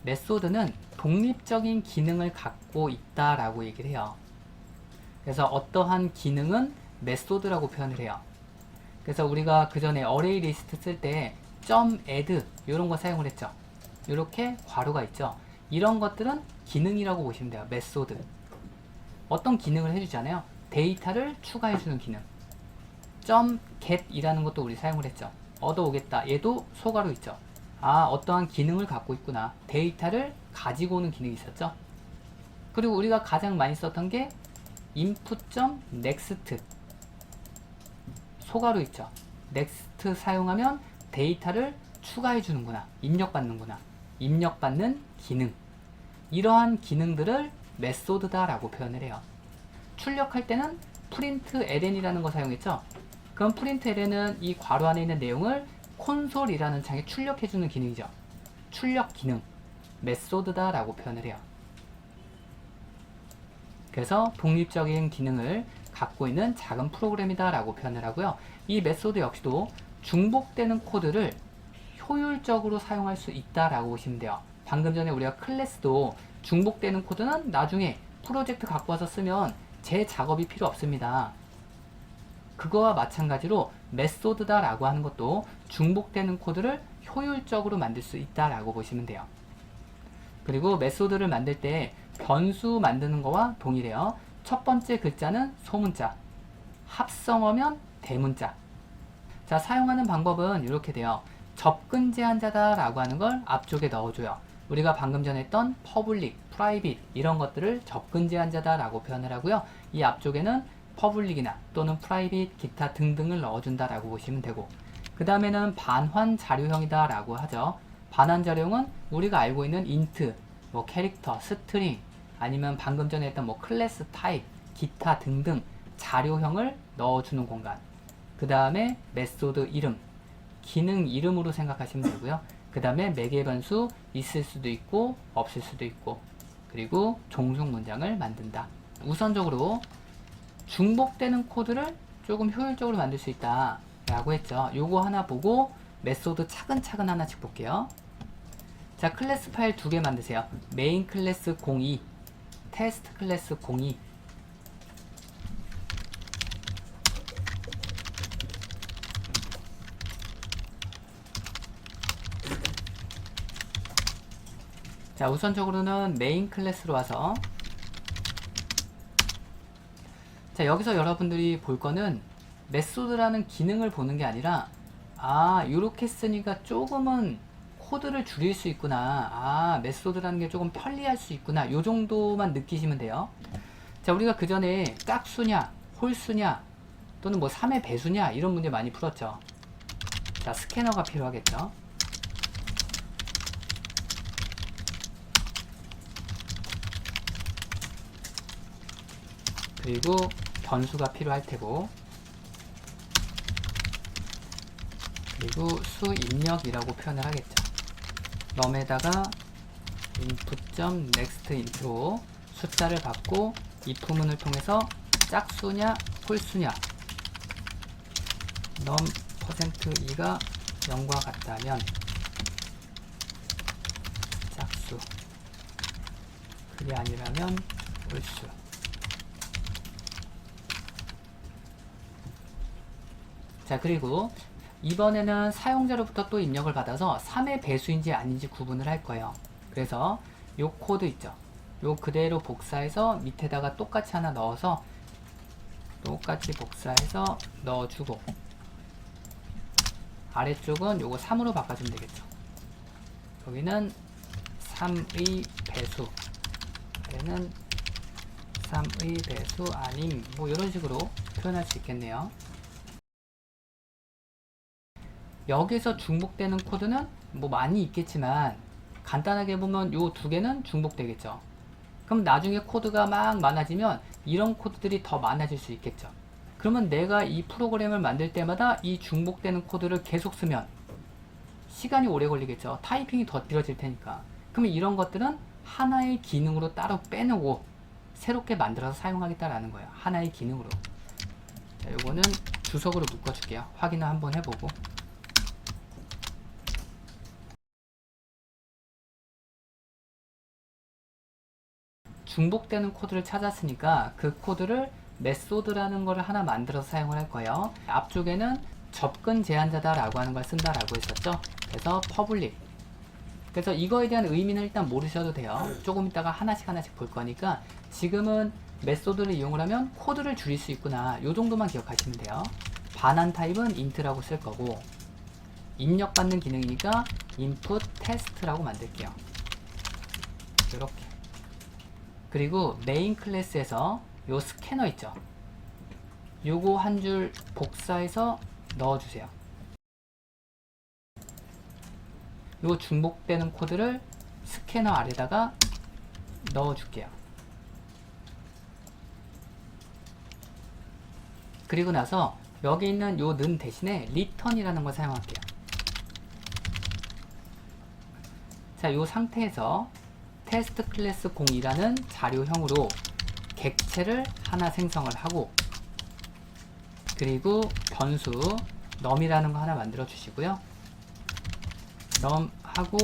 메소드는 독립적인 기능을 갖고 있다라고 얘기를 해요. 그래서 어떠한 기능은 메소드라고 표현을 해요. 그래서 우리가 그 전에 어레이 리스트 쓸 때 .add 이런 거 사용을 했죠. 이렇게 괄호가 있죠. 이런 것들은 기능이라고 보시면 돼요. 메소드. 어떤 기능을 해주잖아요. 데이터를 추가해주는 기능. .get이라는 것도 우리 사용을 했죠. 얻어오겠다. 얘도 소괄호 있죠. 아, 어떠한 기능을 갖고 있구나. 데이터를 가지고 오는 기능이 있었죠. 그리고 우리가 가장 많이 썼던 게 input.next 소괄호 있죠. next 사용하면 데이터를 추가해 주는구나. 입력받는구나. 입력받는 기능. 이러한 기능들을 메소드다 라고 표현을 해요. 출력할 때는 println이라는 거 사용했죠. 그럼 println은 이 괄호 안에 있는 내용을 콘솔이라는 창에 출력해 주는 기능이죠. 출력 기능. 메소드다 라고 표현을 해요. 그래서 독립적인 기능을 갖고 있는 작은 프로그램이다 라고 표현을 하고요. 이 메소드 역시도 중복되는 코드를 효율적으로 사용할 수 있다 라고 보시면 돼요. 방금 전에 우리가 클래스도 중복되는 코드는 나중에 프로젝트 갖고 와서 쓰면 제 작업이 필요 없습니다. 그거와 마찬가지로 메소드다 라고 하는 것도 중복되는 코드를 효율적으로 만들 수 있다 라고 보시면 돼요. 그리고 메소드를 만들 때 변수 만드는 거와 동일해요. 첫 번째 글자는 소문자, 합성어면 대문자. 자, 사용하는 방법은 이렇게 돼요. 접근 제한자다 라고 하는 걸 앞쪽에 넣어줘요. 우리가 방금 전에 했던 public, private 이런 것들을 접근 제한자다 라고 표현을 하고요. 이 앞쪽에는 public이나 또는 private, 기타 등등을 넣어준다 라고 보시면 되고, 그 다음에는 반환 자료형이다 라고 하죠. 반환 자료형은 우리가 알고 있는 int, 뭐 캐릭터, 스트링, 아니면 방금 전에 했던 뭐 클래스 타입, 기타 등등 자료형을 넣어주는 공간. 그 다음에 메소드 이름, 기능 이름으로 생각하시면 되고요. 그 다음에 매개 변수 있을 수도 있고 없을 수도 있고, 그리고 종속 문장을 만든다. 우선적으로 중복되는 코드를 조금 효율적으로 만들 수 있다 라고 했죠. 요거 하나 보고 메소드 차근차근 하나씩 볼게요. 자, 클래스 파일 두 개 만드세요. 메인 클래스 02, 테스트 클래스 02. 자, 우선적으로는 메인 클래스로 와서, 자, 여기서 여러분들이 볼 거는 메소드라는 기능을 보는 게 아니라, 아, 요렇게 쓰니까 조금은 코드를 줄일 수 있구나. 아, 메소드라는 게 조금 편리할 수 있구나. 요 정도만 느끼시면 돼요. 자, 우리가 그 전에 짝수냐, 홀수냐, 또는 뭐 3의 배수냐, 이런 문제 많이 풀었죠. 자, 스캐너가 필요하겠죠. 그리고 변수가 필요할 테고, 그리고 수 입력이라고 표현을 하겠죠. num에다가 input.next int로 숫자를 받고 if문을 통해서 짝수냐 홀수냐, num%2가 0과 같다면 짝수, 그게 아니라면 홀수. 자, 그리고 이번에는 사용자로부터 또 입력을 받아서 3의 배수인지 아닌지 구분을 할 거예요. 그래서 요 코드 있죠. 요 그대로 복사해서 밑에다가 똑같이 하나 넣어서 똑같이 복사해서 넣어주고, 아래쪽은 요거 3으로 바꿔주면 되겠죠. 여기는 3의 배수, 아래는 3의 배수 아님, 뭐 이런 식으로 표현할 수 있겠네요. 여기서 중복되는 코드는 뭐 많이 있겠지만 간단하게 보면 요 두 개는 중복되겠죠. 그럼 나중에 코드가 막 많아지면 이런 코드들이 더 많아질 수 있겠죠. 그러면 내가 이 프로그램을 만들 때마다 이 중복되는 코드를 계속 쓰면 시간이 오래 걸리겠죠. 타이핑이 더 길어질 테니까. 그러면 이런 것들은 하나의 기능으로 따로 빼놓고 새롭게 만들어서 사용하겠다라는 거예요. 하나의 기능으로. 자, 요거는 주석으로 묶어줄게요. 확인을 한번 해보고. 중복되는 코드를 찾았으니까 그 코드를 메소드라는 걸 하나 만들어서 사용을 할 거예요. 앞쪽에는 접근 제한자다 라고 하는 걸 쓴다 라고 했었죠. 그래서 퍼블릭. 그래서 이거에 대한 의미는 일단 모르셔도 돼요. 조금 이따가 하나씩 볼 거니까 지금은 메소드를 이용을 하면 코드를 줄일 수 있구나, 요 정도만 기억하시면 돼요. 반환 타입은 int라고 쓸 거고, 입력받는 기능이니까 input test라고 만들게요. 이렇게. 그리고 메인 클래스에서 요 스캐너 있죠, 요거 한 줄 복사해서 넣어주세요. 요 중복되는 코드를 스캐너 아래다가 넣어줄게요. 그리고 나서 여기 있는 요 는 대신에 return이라는 걸 사용할게요. 자, 요 상태에서 테스트 클래스 02라는 자료형으로 객체를 하나 생성을 하고, 그리고 변수 num이라는 거 하나 만들어 주시고요. num 하고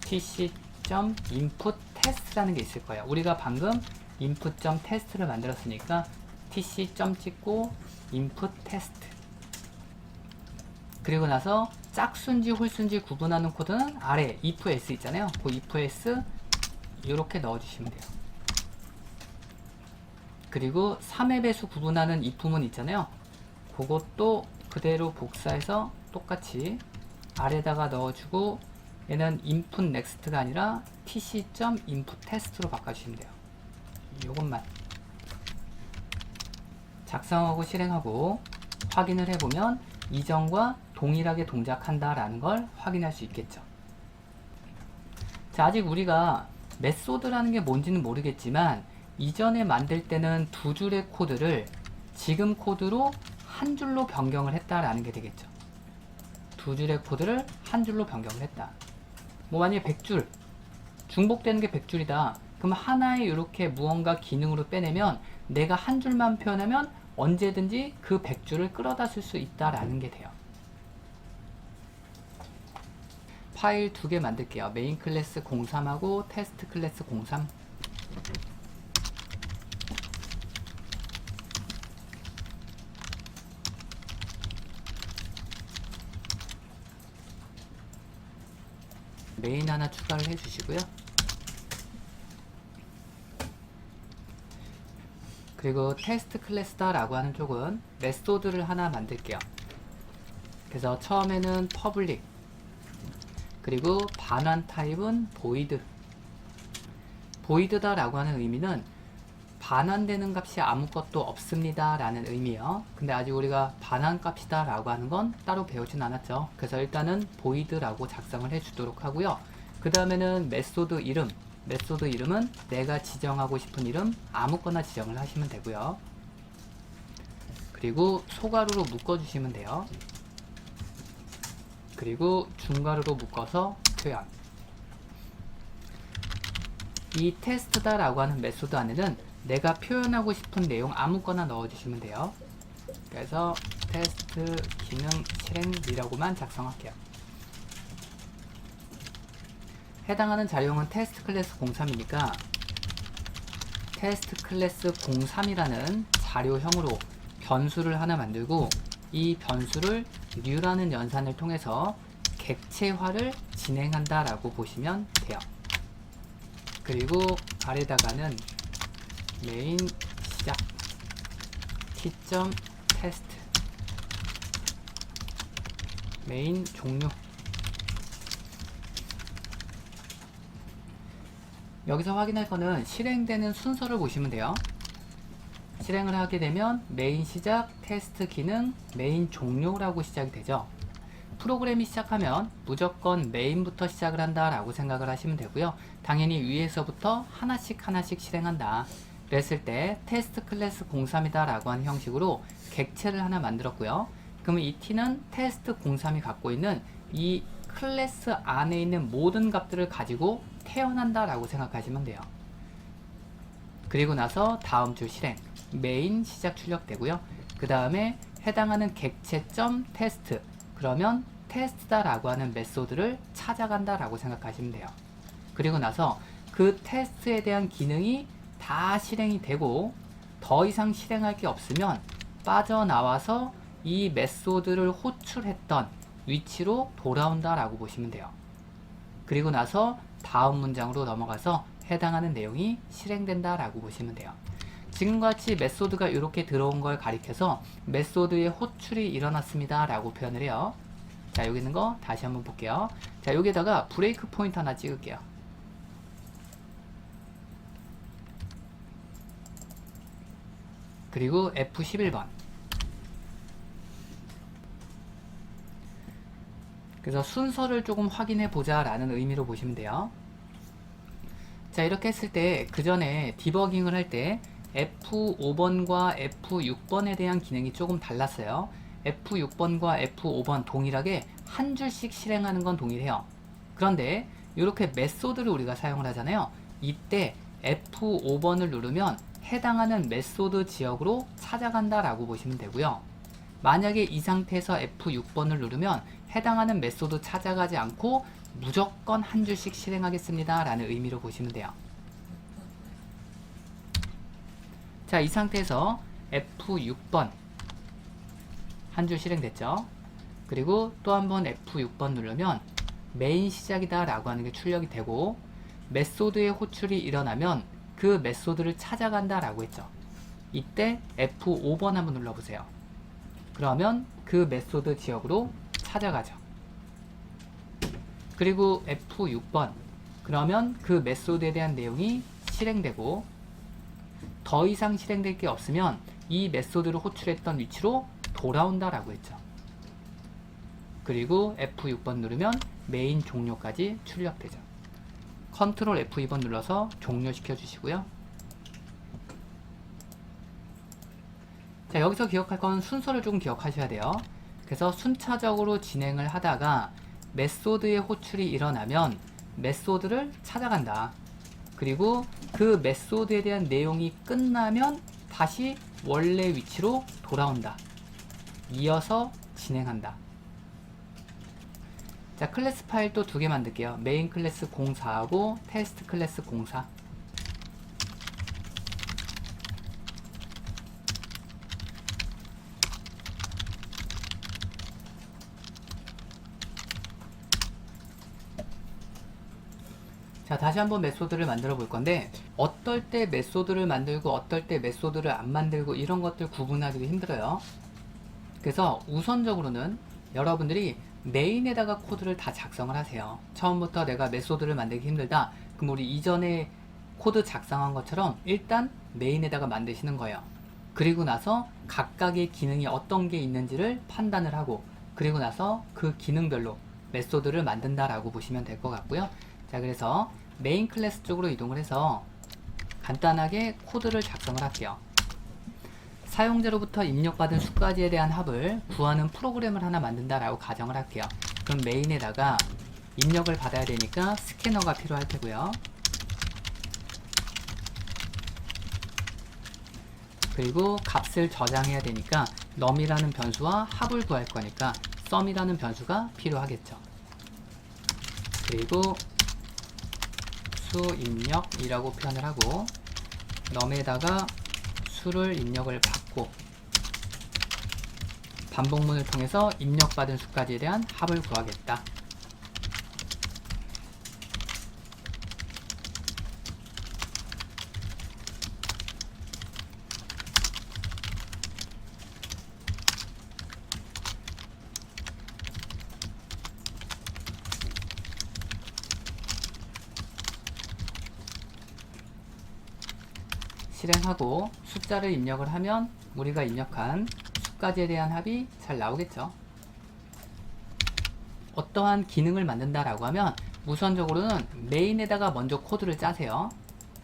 tc.inputTest라는 게 있을 거예요. 우리가 방금 input.test를 만들었으니까 tc. 찍고 inputTest. 그리고 나서 짝수인지 홀수인지 구분하는 코드는 아래 ifs 있잖아요. 그 ifs 이렇게 넣어주시면 돼요. 그리고 3의 배수 구분하는 if문 있잖아요. 그것도 그대로 복사해서 똑같이 아래다가 넣어주고, 얘는 input next가 아니라 tc.inputTest로 바꿔주시면 돼요. 요것만 작성하고 실행하고 확인을 해보면 이전과 동일하게 동작한다 라는 걸 확인할 수 있겠죠. 자, 아직 우리가 메소드라는 게 뭔지는 모르겠지만 이전에 만들 때는 두 줄의 코드를 지금 코드로 한 줄로 변경을 했다라는 게 되겠죠. 두 줄의 코드를 한 줄로 변경을 했다. 뭐 만약에 100줄, 중복되는 게 100줄이다. 그럼 하나의 이렇게 무언가 기능으로 빼내면 내가 한 줄만 표현하면 언제든지 그 100줄을 끌어다 쓸 수 있다라는 게 돼요. 파일 두 개 만들게요. 메인 클래스 03하고 테스트 클래스 03. 메인 하나 추가를 해주시고요. 그리고 테스트 클래스다 라고 하는 쪽은 메소드를 하나 만들게요. 그래서 처음에는 퍼블릭, 그리고 반환 타입은 void. void다 라고 하는 의미는 반환되는 값이 아무것도 없습니다 라는 의미예요. 근데 아직 우리가 반환 값이다 라고 하는 건 따로 배우진 않았죠. 그래서 일단은 void 라고 작성을 해 주도록 하고요. 그 다음에는 메소드 이름. 메소드 이름은 내가 지정하고 싶은 이름 아무거나 지정을 하시면 되고요. 그리고 소가루로 묶어 주시면 돼요. 그리고 중가루로 묶어서 표현. 이 테스트다 라고 하는 메소드 안에는 내가 표현하고 싶은 내용 아무거나 넣어주시면 돼요. 그래서 테스트 기능 실행이라고만 작성할게요. 해당하는 자료형은 테스트 클래스 03이니까 테스트 클래스 03이라는 자료형으로 변수를 하나 만들고, 이 변수를 new라는 연산을 통해서 객체화를 진행한다 라고 보시면 돼요. 그리고 아래다가는 메인 시작 t.test 메인 종료. 여기서 확인할 거는 실행되는 순서를 보시면 돼요. 실행을 하게 되면 메인 시작, 테스트 기능, 메인 종료라고 시작이 되죠. 프로그램이 시작하면 무조건 메인부터 시작을 한다 라고 생각을 하시면 되고요. 당연히 위에서부터 하나씩 실행한다. 그랬을 때 테스트 클래스 03이다 라고 하는 형식으로 객체를 하나 만들었고요. 그러면 이 t는 테스트 03이 갖고 있는 이 클래스 안에 있는 모든 값들을 가지고 태어난다 라고 생각하시면 돼요. 그리고 나서 다음 줄 실행, 메인 시작 출력되고요. 그 다음에 해당하는 객체.테스트, 그러면 테스트다 라고 하는 메소드를 찾아간다 라고 생각하시면 돼요. 그리고 나서 그 테스트에 대한 기능이 다 실행이 되고 더 이상 실행할 게 없으면 빠져나와서 이 메소드를 호출했던 위치로 돌아온다 라고 보시면 돼요. 그리고 나서 다음 문장으로 넘어가서 해당하는 내용이 실행된다 라고 보시면 돼요. 지금과 같이 메소드가 이렇게 들어온 걸 가리켜서 메소드의 호출이 일어났습니다 라고 표현을 해요. 자, 여기 있는 거 다시 한번 볼게요. 자, 여기다가 브레이크 포인트 하나 찍을게요. 그리고 F11번. 그래서 순서를 조금 확인해 보자 라는 의미로 보시면 돼요. 자, 이렇게 했을 때 그 전에 디버깅을 할 때 F5번과 F6번에 대한 기능이 조금 달랐어요. F6번과 F5번 동일하게 한 줄씩 실행하는 건 동일해요. 그런데 이렇게 메소드를 우리가 사용을 하잖아요. 이때 F5번을 누르면 해당하는 메소드 지역으로 찾아간다 라고 보시면 되고요. 만약에 이 상태에서 F6번을 누르면 해당하는 메소드 찾아가지 않고 무조건 한 줄씩 실행하겠습니다 라는 의미로 보시면 돼요. 자, 이 상태에서 F6번 한 줄 실행됐죠. 그리고 또 한번 F6번 누르면 메인 시작이다 라고 하는 게 출력이 되고 메소드의 호출이 일어나면 그 메소드를 찾아간다 라고 했죠. 이때 F5번 한번 눌러보세요. 그러면 그 메소드 지역으로 찾아가죠. 그리고 F6번 그러면 그 메소드에 대한 내용이 실행되고 더 이상 실행될 게 없으면 이 메소드를 호출했던 위치로 돌아온다 라고 했죠. 그리고 F6번 누르면 메인 종료까지 출력되죠. 컨트롤 F2번 눌러서 종료시켜 주시고요. 자, 여기서 기억할 건 순서를 조금 기억하셔야 돼요. 그래서 순차적으로 진행을 하다가 메소드의 호출이 일어나면 메소드를 찾아간다. 그리고 그 메소드에 대한 내용이 끝나면 다시 원래 위치로 돌아온다. 이어서 진행한다. 자, 클래스 파일 또 두 개 만들게요. 메인 클래스 04하고 테스트 클래스 04. 자, 다시 한번 메소드를 만들어 볼 건데 어떨 때 메소드를 만들고 어떨 때 메소드를 안 만들고 이런 것들 구분하기도 힘들어요. 그래서 우선적으로는 여러분들이 메인에다가 코드를 다 작성을 하세요. 처음부터 내가 메소드를 만들기 힘들다. 그럼 우리 이전에 코드 작성한 것처럼 일단 메인에다가 만드시는 거예요. 그리고 나서 각각의 기능이 어떤 게 있는지를 판단을 하고 그리고 나서 그 기능별로 메소드를 만든다라고 보시면 될 것 같고요. 자, 그래서 메인 클래스 쪽으로 이동을 해서 간단하게 코드를 작성을 할게요. 사용자로부터 입력받은 수까지에 대한 합을 구하는 프로그램을 하나 만든다라고 가정을 할게요. 그럼 메인에다가 입력을 받아야 되니까 스캐너가 필요할 테고요. 그리고 값을 저장해야 되니까 num이라는 변수와 합을 구할 거니까 sum이라는 변수가 필요하겠죠. 그리고 수 입력이라고 표현을 하고 num에다가 수를 입력을 받고 반복문을 통해서 입력받은 수까지에 대한 합을 구하겠다. 실행하고 숫자를 입력을 하면 우리가 입력한 수까지에 대한 합이 잘 나오겠죠. 어떠한 기능을 만든다라고 하면 우선적으로는 메인에다가 먼저 코드를 짜세요.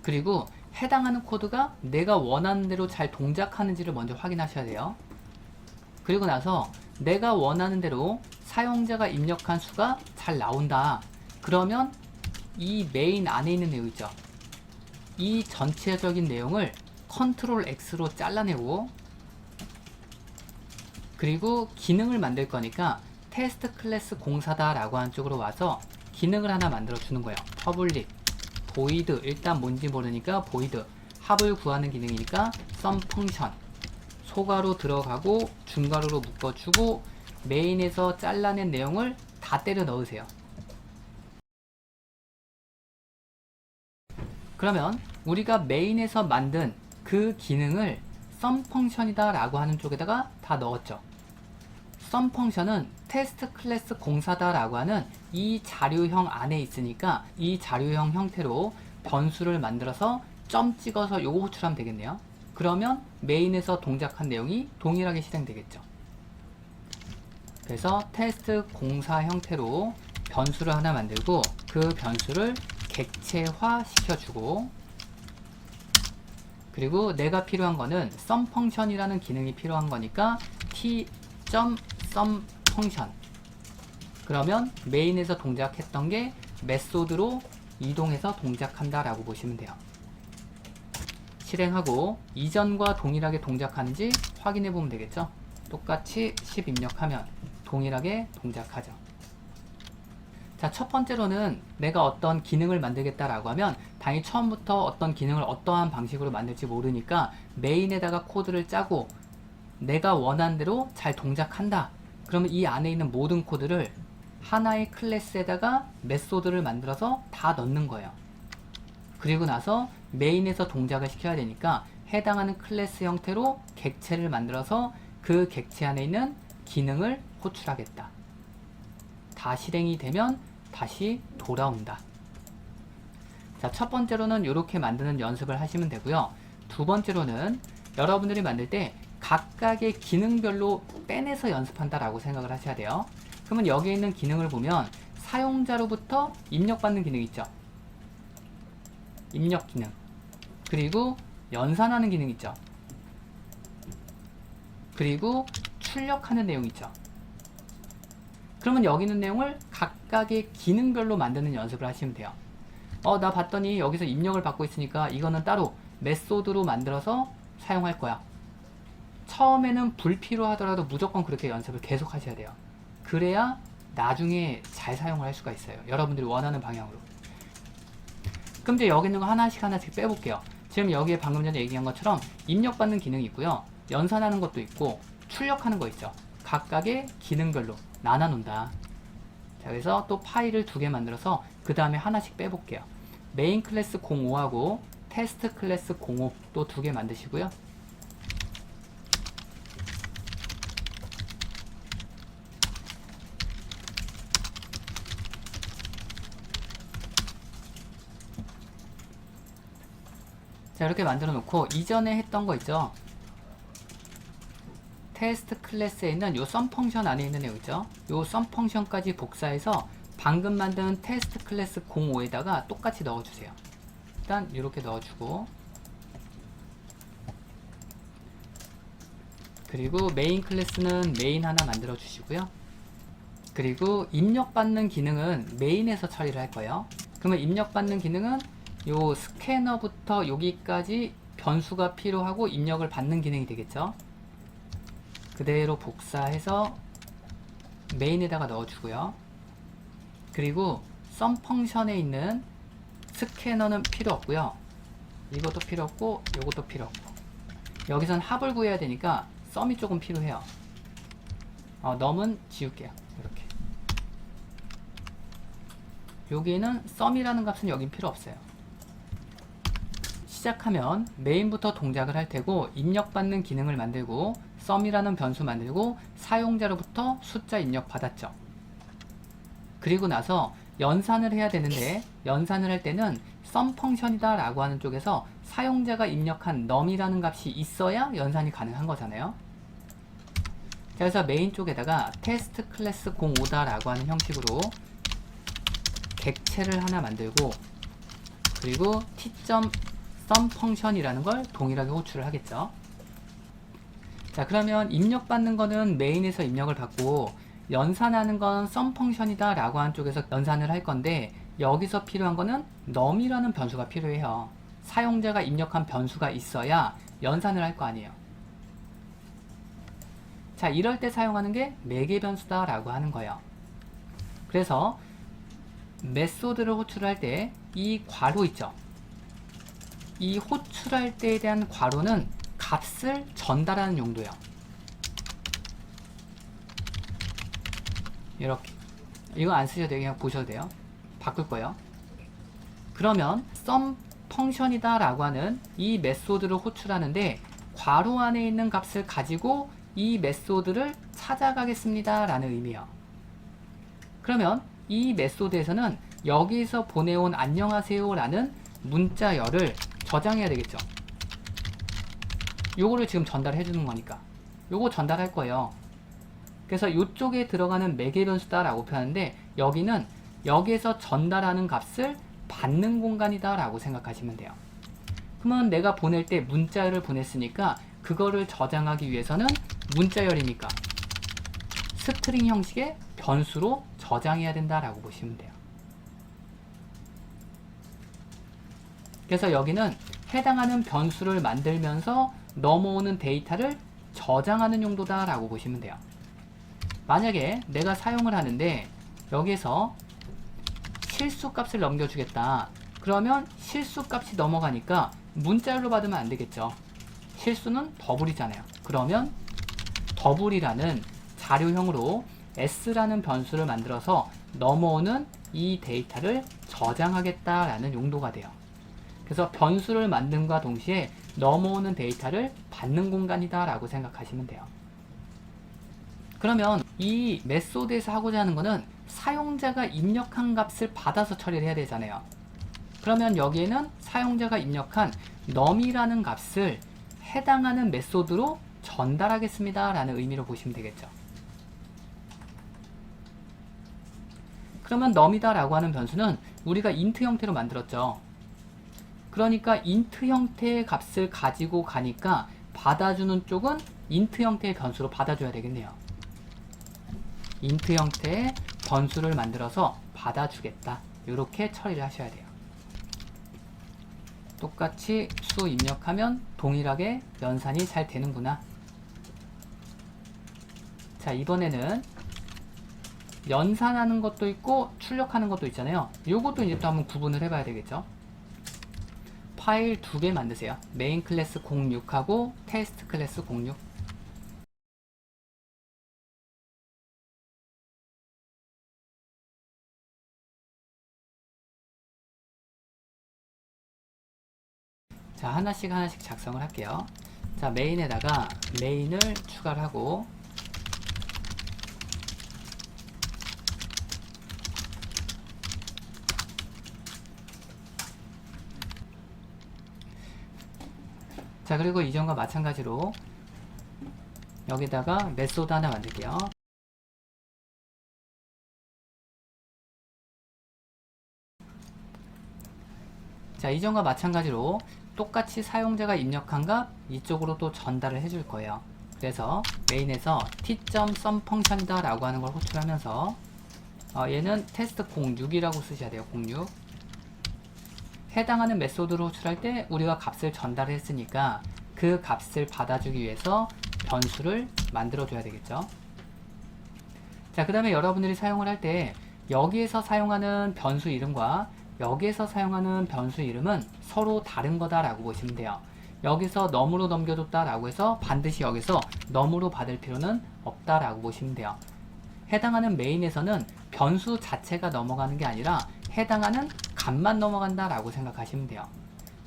그리고 해당하는 코드가 내가 원하는 대로 잘 동작하는지를 먼저 확인하셔야 돼요. 그리고 나서 내가 원하는 대로 사용자가 입력한 수가 잘 나온다. 그러면 이 메인 안에 있는 내용 있죠. 이 전체적인 내용을 컨트롤 X로 잘라내고 그리고 기능을 만들 거니까 테스트 클래스 04다 라고 하는 쪽으로 와서 기능을 하나 만들어 주는 거예요. 퍼블릭 void 일단 뭔지 모르니까 void 합을 구하는 기능이니까 sum 펑션 소괄호 들어가고 중괄호로 묶어주고 메인에서 잘라낸 내용을 다 때려 넣으세요. 그러면 우리가 메인에서 만든 그 기능을 sum 펑션이다 라고 하는 쪽에다가 다 넣었죠. sum 펑션은 테스트 클래스 공사다 라고 하는 이 자료형 안에 있으니까 이 자료형 형태로 변수를 만들어서 점 찍어서 요거 호출하면 되겠네요. 그러면 메인에서 동작한 내용이 동일하게 실행되겠죠. 그래서 테스트 공사 형태로 변수를 하나 만들고 그 변수를 객체화 시켜주고, 그리고 내가 필요한 거는 sum 펑션이라는 기능이 필요한 거니까 t.sum 펑션, 그러면 메인에서 동작했던 게 메소드로 이동해서 동작한다 라고 보시면 돼요. 실행하고 이전과 동일하게 동작하는지 확인해 보면 되겠죠. 똑같이 10 입력하면 동일하게 동작하죠. 자, 첫 번째로는 내가 어떤 기능을 만들겠다라고 하면 당연히 처음부터 어떤 기능을 어떠한 방식으로 만들지 모르니까 메인에다가 코드를 짜고 내가 원하는 대로 잘 동작한다. 그러면 이 안에 있는 모든 코드를 하나의 클래스에다가 메소드를 만들어서 다 넣는 거예요. 그리고 나서 메인에서 동작을 시켜야 되니까 해당하는 클래스 형태로 객체를 만들어서 그 객체 안에 있는 기능을 호출하겠다. 다 실행이 되면 다시 돌아온다. 자, 첫 번째로는 이렇게 만드는 연습을 하시면 되고요. 두 번째로는 여러분들이 만들 때 각각의 기능별로 빼내서 연습한다라고 생각을 하셔야 돼요. 그러면 여기에 있는 기능을 보면 사용자로부터 입력받는 기능 있죠. 입력 기능. 그리고 연산하는 기능 있죠. 그리고 출력하는 내용 있죠. 그러면 여기 있는 내용을 각각의 기능별로 만드는 연습을 하시면 돼요. 나 봤더니 여기서 입력을 받고 있으니까 이거는 따로 메소드로 만들어서 사용할 거야. 처음에는 불필요하더라도 무조건 그렇게 연습을 계속 하셔야 돼요. 그래야 나중에 잘 사용을 할 수가 있어요. 여러분들이 원하는 방향으로. 그럼 이제 여기 있는 거 하나씩 빼볼게요. 지금 여기에 방금 전에 얘기한 것처럼 입력받는 기능이 있고요. 연산하는 것도 있고 출력하는 거 있죠. 각각의 기능별로 나눠놓는다. 자, 그래서 또 파일을 2개 만들어서 그 다음에 하나씩 빼볼게요. 메인 클래스 05하고 테스트 클래스 05 또 2개 만드시고요. 자, 이렇게 만들어 놓고 이전에 했던 거 있죠. 테스트 클래스에 있는 요 sum 펑션 안에 있는 내용 있죠. 요 sum 펑션까지 복사해서 방금 만든 테스트 클래스 05에다가 똑같이 넣어주세요. 일단 이렇게 넣어주고, 그리고 메인 클래스는 메인 하나 만들어 주시고요. 그리고 입력받는 기능은 메인에서 처리를 할 거예요. 그러면 입력받는 기능은 요 스캐너부터 여기까지 변수가 필요하고 입력을 받는 기능이 되겠죠. 그대로 복사해서 메인에다가 넣어주고요. 그리고 sum 펑션에 있는 스캐너는 필요 없고요. 이것도 필요 없고 이것도 필요 없고, 여기선 합을 구해야 되니까 sum이 조금 필요해요. num은 지울게요. 이렇게. 여기에는 sum이라는 값은 여긴 필요 없어요. 시작하면 메인부터 동작을 할 테고 입력받는 기능을 만들고 sum이라는 변수 만들고 사용자로부터 숫자 입력 받았죠. 그리고 나서 연산을 해야 되는데 연산을 할 때는 sum 펑션이다 라고 하는 쪽에서 사용자가 입력한 num이라는 값이 있어야 연산이 가능한 거잖아요. 자, 그래서 메인 쪽에다가 테스트 클래스 05다 라고 하는 형식으로 객체를 하나 만들고, 그리고 t.sum 펑션이라는 걸 동일하게 호출을 하겠죠. 자, 그러면 입력받는 거는 메인에서 입력을 받고 연산하는 건 sum 펑션이다 라고 하는 쪽에서 연산을 할 건데, 여기서 필요한 거는 num이라는 변수가 필요해요. 사용자가 입력한 변수가 있어야 연산을 할 거 아니에요. 자, 이럴 때 사용하는 게 매개 변수다 라고 하는 거예요. 그래서 메소드를 호출할 때 이 괄호 있죠. 이 호출할 때에 대한 괄호는 값을 전달하는 용도예요. 이렇게. 이거 안 쓰셔도 돼요. 그냥 보셔도 돼요. 바꿀 거예요. 그러면 sum 펑션이다 라고 하는 이 메소드를 호출하는데 괄호 안에 있는 값을 가지고 이 메소드를 찾아가겠습니다 라는 의미예요. 그러면 이 메소드에서는 여기서 보내온 안녕하세요 라는 문자열을 저장해야 되겠죠. 요거를 지금 전달해 주는 거니까 요거 전달할 거예요. 그래서 이쪽에 들어가는 매개 변수다 라고 표현하는데 여기는 여기에서 전달하는 값을 받는 공간이다 라고 생각하시면 돼요. 그러면 내가 보낼 때 문자열을 보냈으니까 그거를 저장하기 위해서는 문자열이니까 스트링 형식의 변수로 저장해야 된다 라고 보시면 돼요. 그래서 여기는 해당하는 변수를 만들면서 넘어오는 데이터를 저장하는 용도다 라고 보시면 돼요. 만약에 내가 사용을 하는데 여기에서 실수값을 넘겨주겠다. 그러면 실수값이 넘어가니까 문자열로 받으면 안 되겠죠. 실수는 더블이잖아요. 그러면 더블이라는 자료형으로 s라는 변수를 만들어서 넘어오는 이 데이터를 저장하겠다라는 용도가 돼요. 그래서 변수를 만듦과 동시에 넘어오는 데이터를 받는 공간이다 라고 생각하시면 돼요. 그러면 이 메소드에서 하고자 하는 거는 사용자가 입력한 값을 받아서 처리를 해야 되잖아요. 그러면 여기에는 사용자가 입력한 num이라는 값을 해당하는 메소드로 전달하겠습니다 라는 의미로 보시면 되겠죠. 그러면 num이다 라고 하는 변수는 우리가 int 형태로 만들었죠. 그러니까 int 형태의 값을 가지고 가니까 받아주는 쪽은 int 형태의 변수로 받아줘야 되겠네요. int 형태의 변수를 만들어서 받아주겠다. 이렇게 처리를 하셔야 돼요. 똑같이 수 입력하면 동일하게 연산이 잘 되는구나. 자, 이번에는 연산하는 것도 있고 출력하는 것도 있잖아요. 요것도 이제 또 한번 구분을 해봐야 되겠죠. 파일 두 개 만드세요. 메인 클래스 06하고 테스트 클래스 06. 자, 하나씩 작성을 할게요. 자, 메인에다가 메인을 추가를 하고 자, 그리고 이전과 마찬가지로 여기다가 메소드 하나 만들게요. 자, 이전과 마찬가지로 똑같이 사용자가 입력한 값 이쪽으로 또 전달을 해줄 거예요. 그래서 메인에서 t.sum 펑션이다 라고 하는 걸 호출하면서 얘는 테스트 06이라고 쓰셔야 돼요. 06. 해당하는 메소드로 호출할 때 우리가 값을 전달했으니까 그 값을 받아주기 위해서 변수를 만들어 줘야 되겠죠. 자, 그 다음에 여러분들이 사용을 할 때 여기에서 사용하는 변수 이름과 여기에서 사용하는 변수 이름은 서로 다른 거다 라고 보시면 돼요. 여기서 num으로 넘겨줬다 라고 해서 반드시 여기서 num으로 받을 필요는 없다 라고 보시면 돼요. 해당하는 메인에서는 변수 자체가 넘어가는 게 아니라 해당하는 값만 넘어간다 라고 생각하시면 돼요.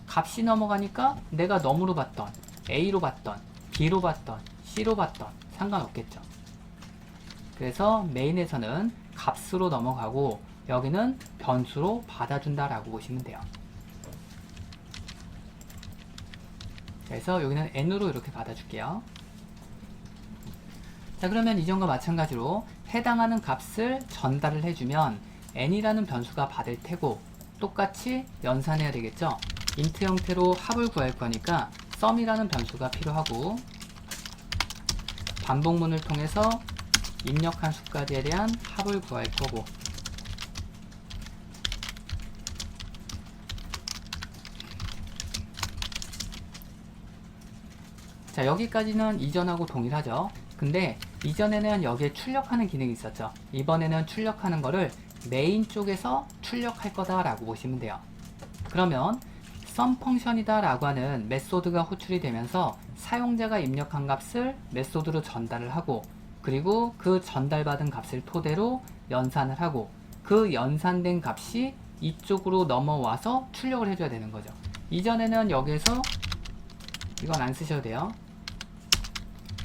값이 넘어가니까 내가 num으로 받던 A로 받던 B로 받던 C로 받던 상관없겠죠. 그래서 메인에서는 값으로 넘어가고 여기는 변수로 받아준다 라고 보시면 돼요. 그래서 여기는 n으로 이렇게 받아줄게요. 자, 그러면 이전과 마찬가지로 해당하는 값을 전달을 해주면 n이라는 변수가 받을 테고 똑같이 연산해야 되겠죠. int 형태로 합을 구할 거니까 sum이라는 변수가 필요하고 반복문을 통해서 입력한 수까지에 대한 합을 구할 거고 자, 여기까지는 이전하고 동일하죠. 근데 이전에는 여기에 출력하는 기능이 있었죠. 이번에는 출력하는 거를 메인 쪽에서 출력할 거다 라고 보시면 돼요. 그러면 sum 펑션이다 라고 하는 메소드가 호출이 되면서 사용자가 입력한 값을 메소드로 전달을 하고, 그리고 그 전달받은 값을 토대로 연산을 하고, 그 연산된 값이 이쪽으로 넘어와서 출력을 해줘야 되는 거죠. 이전에는 여기에서 이건 안 쓰셔도 돼요.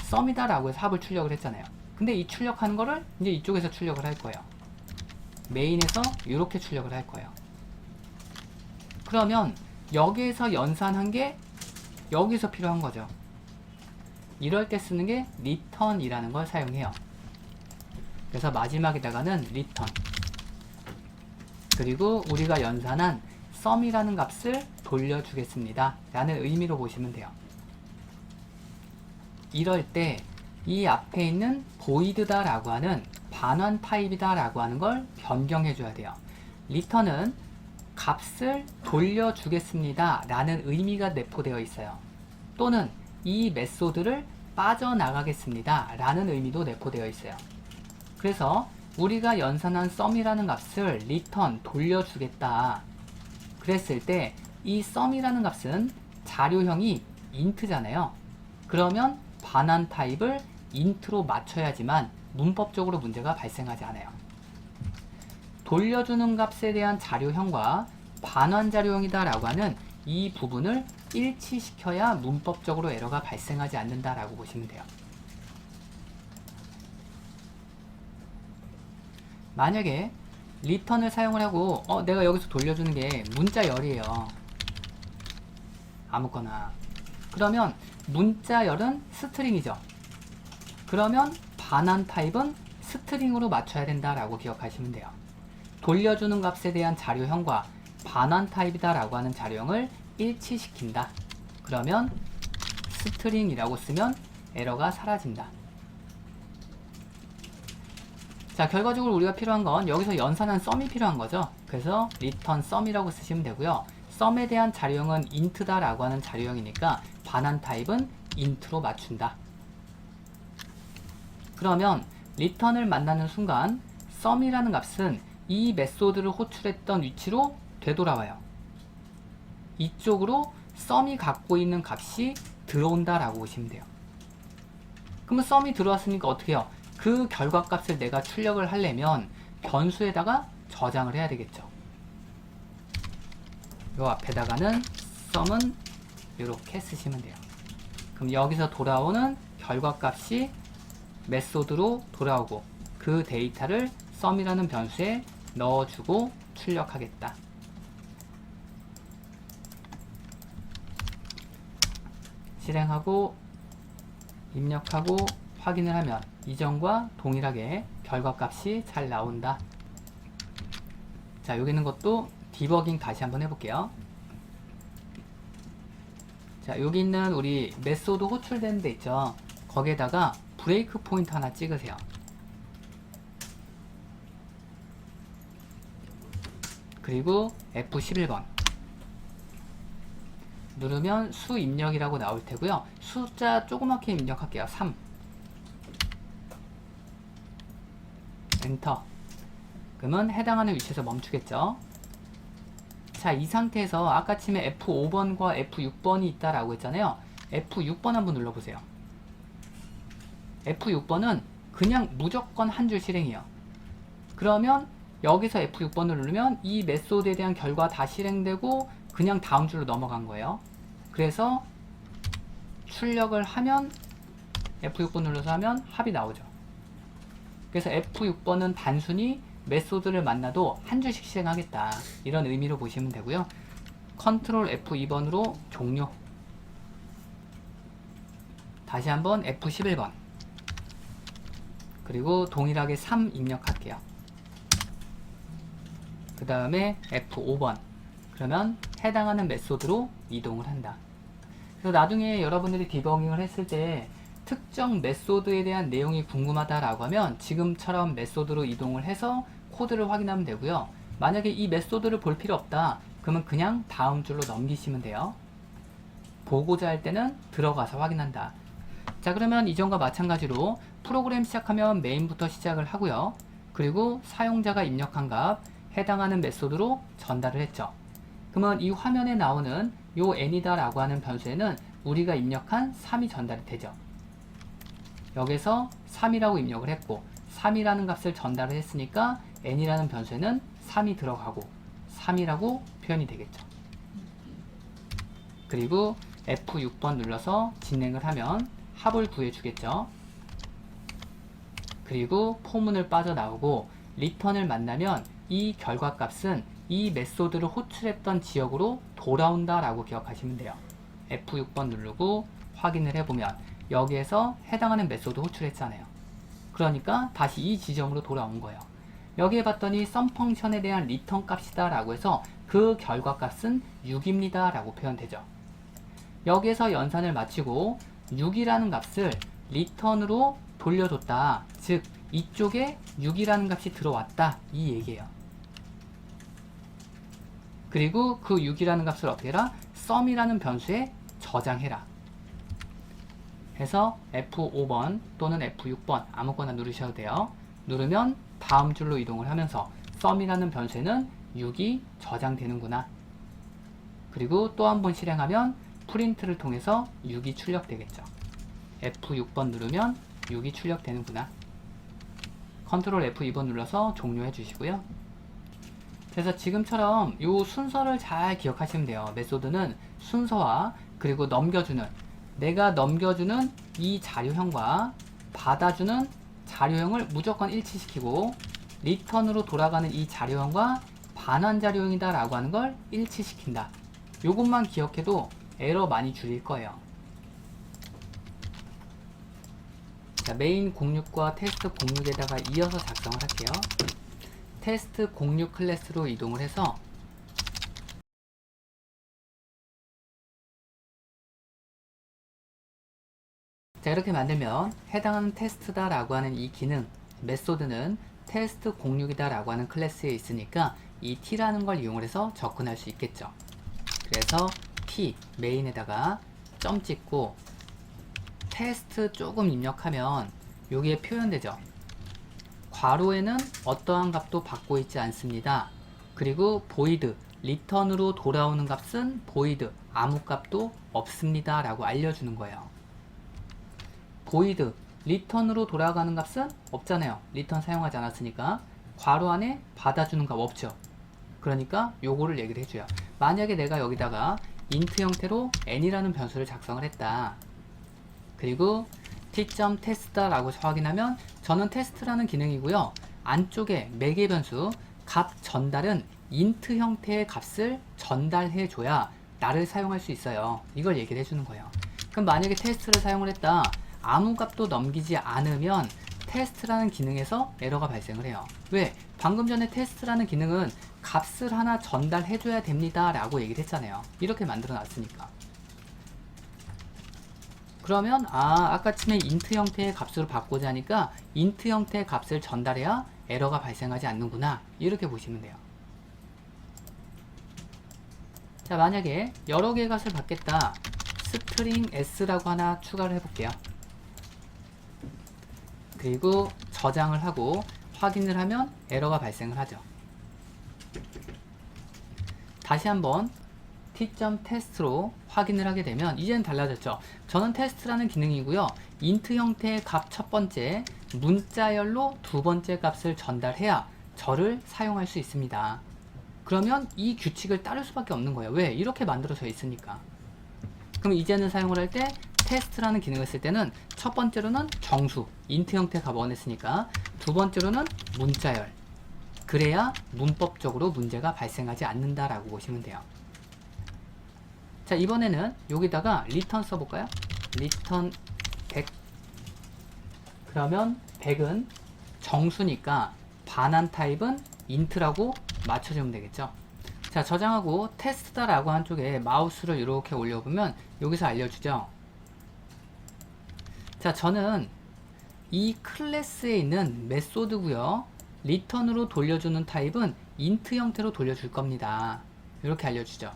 sum이다 라고 해서 합을 출력을 했잖아요. 근데 이 출력하는 거를 이제 이쪽에서 출력을 할 거예요. 메인에서 이렇게 출력을 할 거예요. 그러면 여기에서 연산한 게 여기서 필요한 거죠. 이럴 때 쓰는 게 return이라는 걸 사용해요. 그래서 마지막에다가는 return, 그리고 우리가 연산한 sum이라는 값을 돌려주겠습니다 라는 의미로 보시면 돼요. 이럴 때 이 앞에 있는 void다 라고 하는 반환 타입이다 라고 하는 걸 변경해 줘야 돼요. return은 값을 돌려주겠습니다 라는 의미가 내포되어 있어요. 또는 이 메소드를 빠져나가겠습니다 라는 의미도 내포되어 있어요. 그래서 우리가 연산한 sum이라는 값을 return 돌려주겠다 그랬을 때 이 sum이라는 값은 자료형이 int잖아요. 그러면 반환 타입을 int로 맞춰야지만 문법적으로 문제가 발생하지 않아요. 돌려주는 값에 대한 자료형과 반환 자료형이다 라고 하는 이 부분을 일치시켜야 문법적으로 에러가 발생하지 않는다 라고 보시면 돼요. 만약에 return을 사용을 하고 내가 여기서 돌려주는 게 문자열이에요. 아무거나. 그러면 문자열은 스트링이죠. 그러면 반환 타입은 스트링으로 맞춰야 된다라고 기억하시면 돼요. 돌려주는 값에 대한 자료형과 반환 타입이다 라고 하는 자료형을 일치시킨다. 그러면 스트링이라고 쓰면 에러가 사라진다. 자, 결과적으로 우리가 필요한 건 여기서 연산한 sum이 필요한 거죠. 그래서 return sum이라고 쓰시면 되고요. sum에 대한 자료형은 int다 라고 하는 자료형이니까 반환 타입은 int로 맞춘다. 그러면 return을 만나는 순간 sum이라는 값은 이 메소드를 호출했던 위치로 되돌아와요. 이쪽으로 sum이 갖고 있는 값이 들어온다 라고 보시면 돼요. 그러면 sum이 들어왔으니까 어떻게 해요? 그 결과값을 내가 출력을 하려면 변수에다가 저장을 해야 되겠죠. 요 앞에다가는 sum은 이렇게 쓰시면 돼요. 그럼 여기서 돌아오는 결과값이 메소드로 돌아오고 그 데이터를 sum이라는 변수에 넣어주고 출력하겠다. 실행하고 입력하고 확인을 하면 이전과 동일하게 결과값이 잘 나온다. 자, 여기 있는 것도 디버깅 다시 한번 해볼게요. 자, 여기 있는 우리 메소드 호출되는 데 있죠. 거기에다가 브레이크 포인트 하나 찍으세요. 그리고 F11번 누르면 수 입력이라고 나올 테고요. 숫자 조그맣게 입력할게요. 3. 엔터. 그러면 해당하는 위치에서 멈추겠죠. 자, 이 상태에서 아까 치면 F5번과 F6번이 있다라고 했잖아요. F6번 한번 눌러보세요. F6번은 그냥 무조건 한 줄 실행이에요. 그러면 여기서 F6번을 누르면 이 메소드에 대한 결과 다 실행되고 그냥 다음 줄로 넘어간 거예요. 그래서 출력을 하면 F6번 눌러서 하면 합이 나오죠. 그래서 F6번은 단순히 메소드를 만나도 한 줄씩 실행하겠다, 이런 의미로 보시면 되고요. 컨트롤 F2번으로 종료. 다시 한번 F11번 그리고 동일하게 3 입력할게요. 그 다음에 F5번 그러면 해당하는 메소드로 이동을 한다. 그래서 나중에 여러분들이 디버깅을 했을 때 특정 메소드에 대한 내용이 궁금하다라고 하면 지금처럼 메소드로 이동을 해서 코드를 확인하면 되고요. 만약에 이 메소드를 볼 필요 없다 그러면 그냥 다음 줄로 넘기시면 돼요. 보고자 할 때는 들어가서 확인한다. 자, 그러면 이전과 마찬가지로 프로그램 시작하면 메인부터 시작을 하고요. 그리고 사용자가 입력한 값 해당하는 메소드로 전달을 했죠. 그러면 이 화면에 나오는 요 n이다 라고 하는 변수에는 우리가 입력한 3이 전달이 되죠. 여기서 3이라고 입력을 했고 3이라는 값을 전달을 했으니까 n이라는 변수에는 3이 들어가고 3이라고 표현이 되겠죠. 그리고 F6번 눌러서 진행을 하면 합을 구해주겠죠. 그리고 포문을 빠져나오고 리턴을 만나면 이 결과값은 이 메소드를 호출했던 지역으로 돌아온다 라고 기억하시면 돼요. F6번 누르고 확인을 해보면 여기에서 해당하는 메소드 호출했잖아요. 그러니까 다시 이 지점으로 돌아온 거예요. 여기에 봤더니 sum 펑션에 대한 리턴 값이다 라고 해서 그 결과값은 6입니다 라고 표현되죠. 여기에서 연산을 마치고 6이라는 값을 리턴으로 돌려줬다. 즉 이쪽에 6이라는 값이 들어왔다 이 얘기예요. 그리고 그 6이라는 값을 어떻게 해라? sum이라는 변수에 저장해라. 해서 F5번 또는 F6번 아무거나 누르셔도 돼요. 누르면 다음 줄로 이동을 하면서 sum이라는 변수에는 6이 저장되는구나. 그리고 또 한 번 실행하면 프린트를 통해서 6이 출력되겠죠. F6번 누르면 6이 출력되는구나. 컨트롤 F2번 눌러서 종료해 주시고요. 그래서 지금처럼 이 순서를 잘 기억하시면 돼요. 메소드는 순서와 그리고 넘겨주는, 내가 넘겨주는 이 자료형과 받아주는 자료형을 무조건 일치시키고 리턴으로 돌아가는 이 자료형과 반환 자료형이다 라고 하는 걸 일치시킨다. 요것만 기억해도 에러 많이 줄일 거예요. 자, 메인 06과 테스트 06에다가 이어서 작성을 할게요. 테스트 06 클래스로 이동을 해서 자, 이렇게 만들면 해당하는 테스트다 라고 하는 이 기능 메소드는 테스트 06이다 라고 하는 클래스에 있으니까 이 t라는 걸 이용을 해서 접근할 수 있겠죠. 그래서 t 메인에다가 점 찍고 테스트 조금 입력하면 여기에 표현되죠. 괄호에는 어떠한 값도 받고 있지 않습니다. 그리고 void 리턴으로 돌아오는 값은 void 아무 값도 없습니다 라고 알려주는 거예요. void 리턴으로 돌아가는 값은 없잖아요. 리턴 사용하지 않았으니까. 괄호 안에 받아주는 값 없죠. 그러니까 요거를 얘기를 해줘요. 만약에 내가 여기다가 int 형태로 n이라는 변수를 작성을 했다. 그리고 t.test다 라고 확인하면 저는 테스트라는 기능이고요. 안쪽에 매개 변수 값 전달은 int 형태의 값을 전달해 줘야 나를 사용할 수 있어요. 이걸 얘기를 해주는 거예요. 그럼 만약에 테스트를 사용을 했다. 아무 값도 넘기지 않으면 테스트라는 기능에서 에러가 발생을 해요. 왜? 방금 전에 테스트라는 기능은 값을 하나 전달해 줘야 됩니다 라고 얘기를 했잖아요. 이렇게 만들어 놨으니까. 그러면 아까쯤에 int 형태의 값으로 바꾸자 하니까 int 형태의 값을 전달해야 에러가 발생하지 않는구나. 이렇게 보시면 돼요. 자, 만약에 여러 개의 값을 받겠다. string s라고 하나 추가를 해볼게요. 그리고 저장을 하고 확인을 하면 에러가 발생을 하죠. 다시 한번 t.test로 확인을 하게 되면 이제는 달라졌죠. 저는 테스트라는 기능이고요. int 형태의 값 첫 번째, 문자열로 두 번째 값을 전달해야 저를 사용할 수 있습니다. 그러면 이 규칙을 따를 수밖에 없는 거예요. 왜? 이렇게 만들어져 있으니까. 그럼 이제는 사용을 할 때 테스트라는 기능을 쓸 때는 첫 번째로는 정수, int 형태의 값 원했으니까 두 번째로는 문자열. 그래야 문법적으로 문제가 발생하지 않는다라고 보시면 돼요. 자, 이번에는 여기다가 return 써볼까요? return 100. 그러면 100은 정수니까 반환 타입은 int라고 맞춰주면 되겠죠. 자, 저장하고 테스트다 라고 한 쪽에 마우스를 이렇게 올려보면 여기서 알려주죠. 자, 저는 이 클래스에 있는 메소드고요. 리턴으로 돌려주는 타입은 int 형태로 돌려줄 겁니다. 이렇게 알려주죠.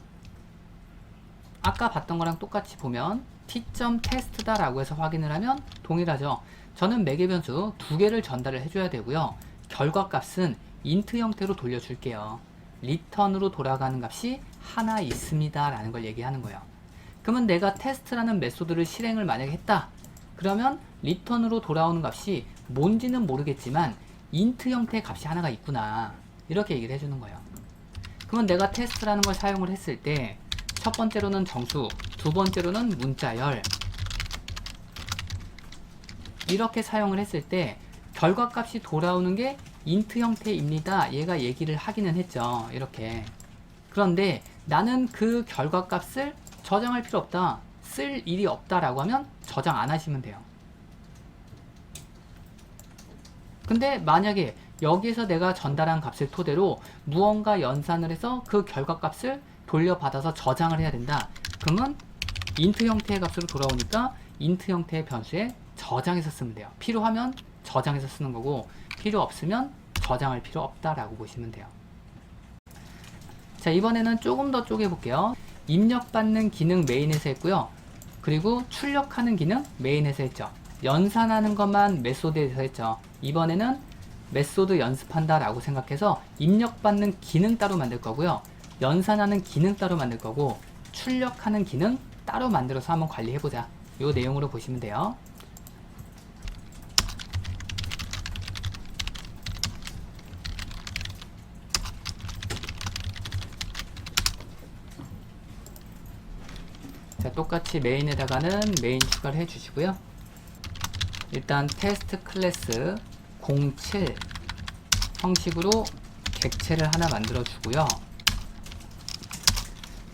아까 봤던 거랑 똑같이 보면 t.test다 라고 해서 확인을 하면 동일하죠. 저는 매개 변수 두 개를 전달을 해줘야 되고요. 결과값은 int 형태로 돌려줄게요. 리턴으로 돌아가는 값이 하나 있습니다 라는 걸 얘기하는 거예요. 그러면 내가 테스트라는 메소드를 실행을 만약에 했다. 그러면 리턴으로 돌아오는 값이 뭔지는 모르겠지만 인트 형태의 값이 하나가 있구나, 이렇게 얘기를 해주는 거예요. 그러면 내가 테스트라는 걸 사용을 했을 때 첫 번째로는 정수, 두 번째로는 문자열, 이렇게 사용을 했을 때 결과값이 돌아오는 게 인트 형태입니다, 얘가 얘기를 하기는 했죠. 이렇게. 그런데 나는 그 결과값을 저장할 필요 없다, 쓸 일이 없다 라고 하면 저장 안 하시면 돼요. 근데 만약에 여기에서 내가 전달한 값을 토대로 무언가 연산을 해서 그 결과값을 돌려받아서 저장을 해야 된다. 그러면 인트 형태의 값으로 돌아오니까 인트 형태의 변수에 저장해서 쓰면 돼요. 필요하면 저장해서 쓰는 거고, 필요 없으면 저장할 필요 없다라고 보시면 돼요. 자, 이번에는 조금 더 쪼개볼게요. 입력받는 기능 메인에서 했고요. 그리고 출력하는 기능 메인에서 했죠. 연산하는 것만 메소드에서 했죠. 이번에는 메소드 연습한다 라고 생각해서 입력받는 기능 따로 만들 거고요. 연산하는 기능 따로 만들 거고, 출력하는 기능 따로 만들어서 한번 관리해보자, 요 내용으로 보시면 돼요. 자, 똑같이 메인에다가는 메인 추가를 해주시고요. 일단 테스트 클래스 07 형식으로 객체를 하나 만들어 주고요.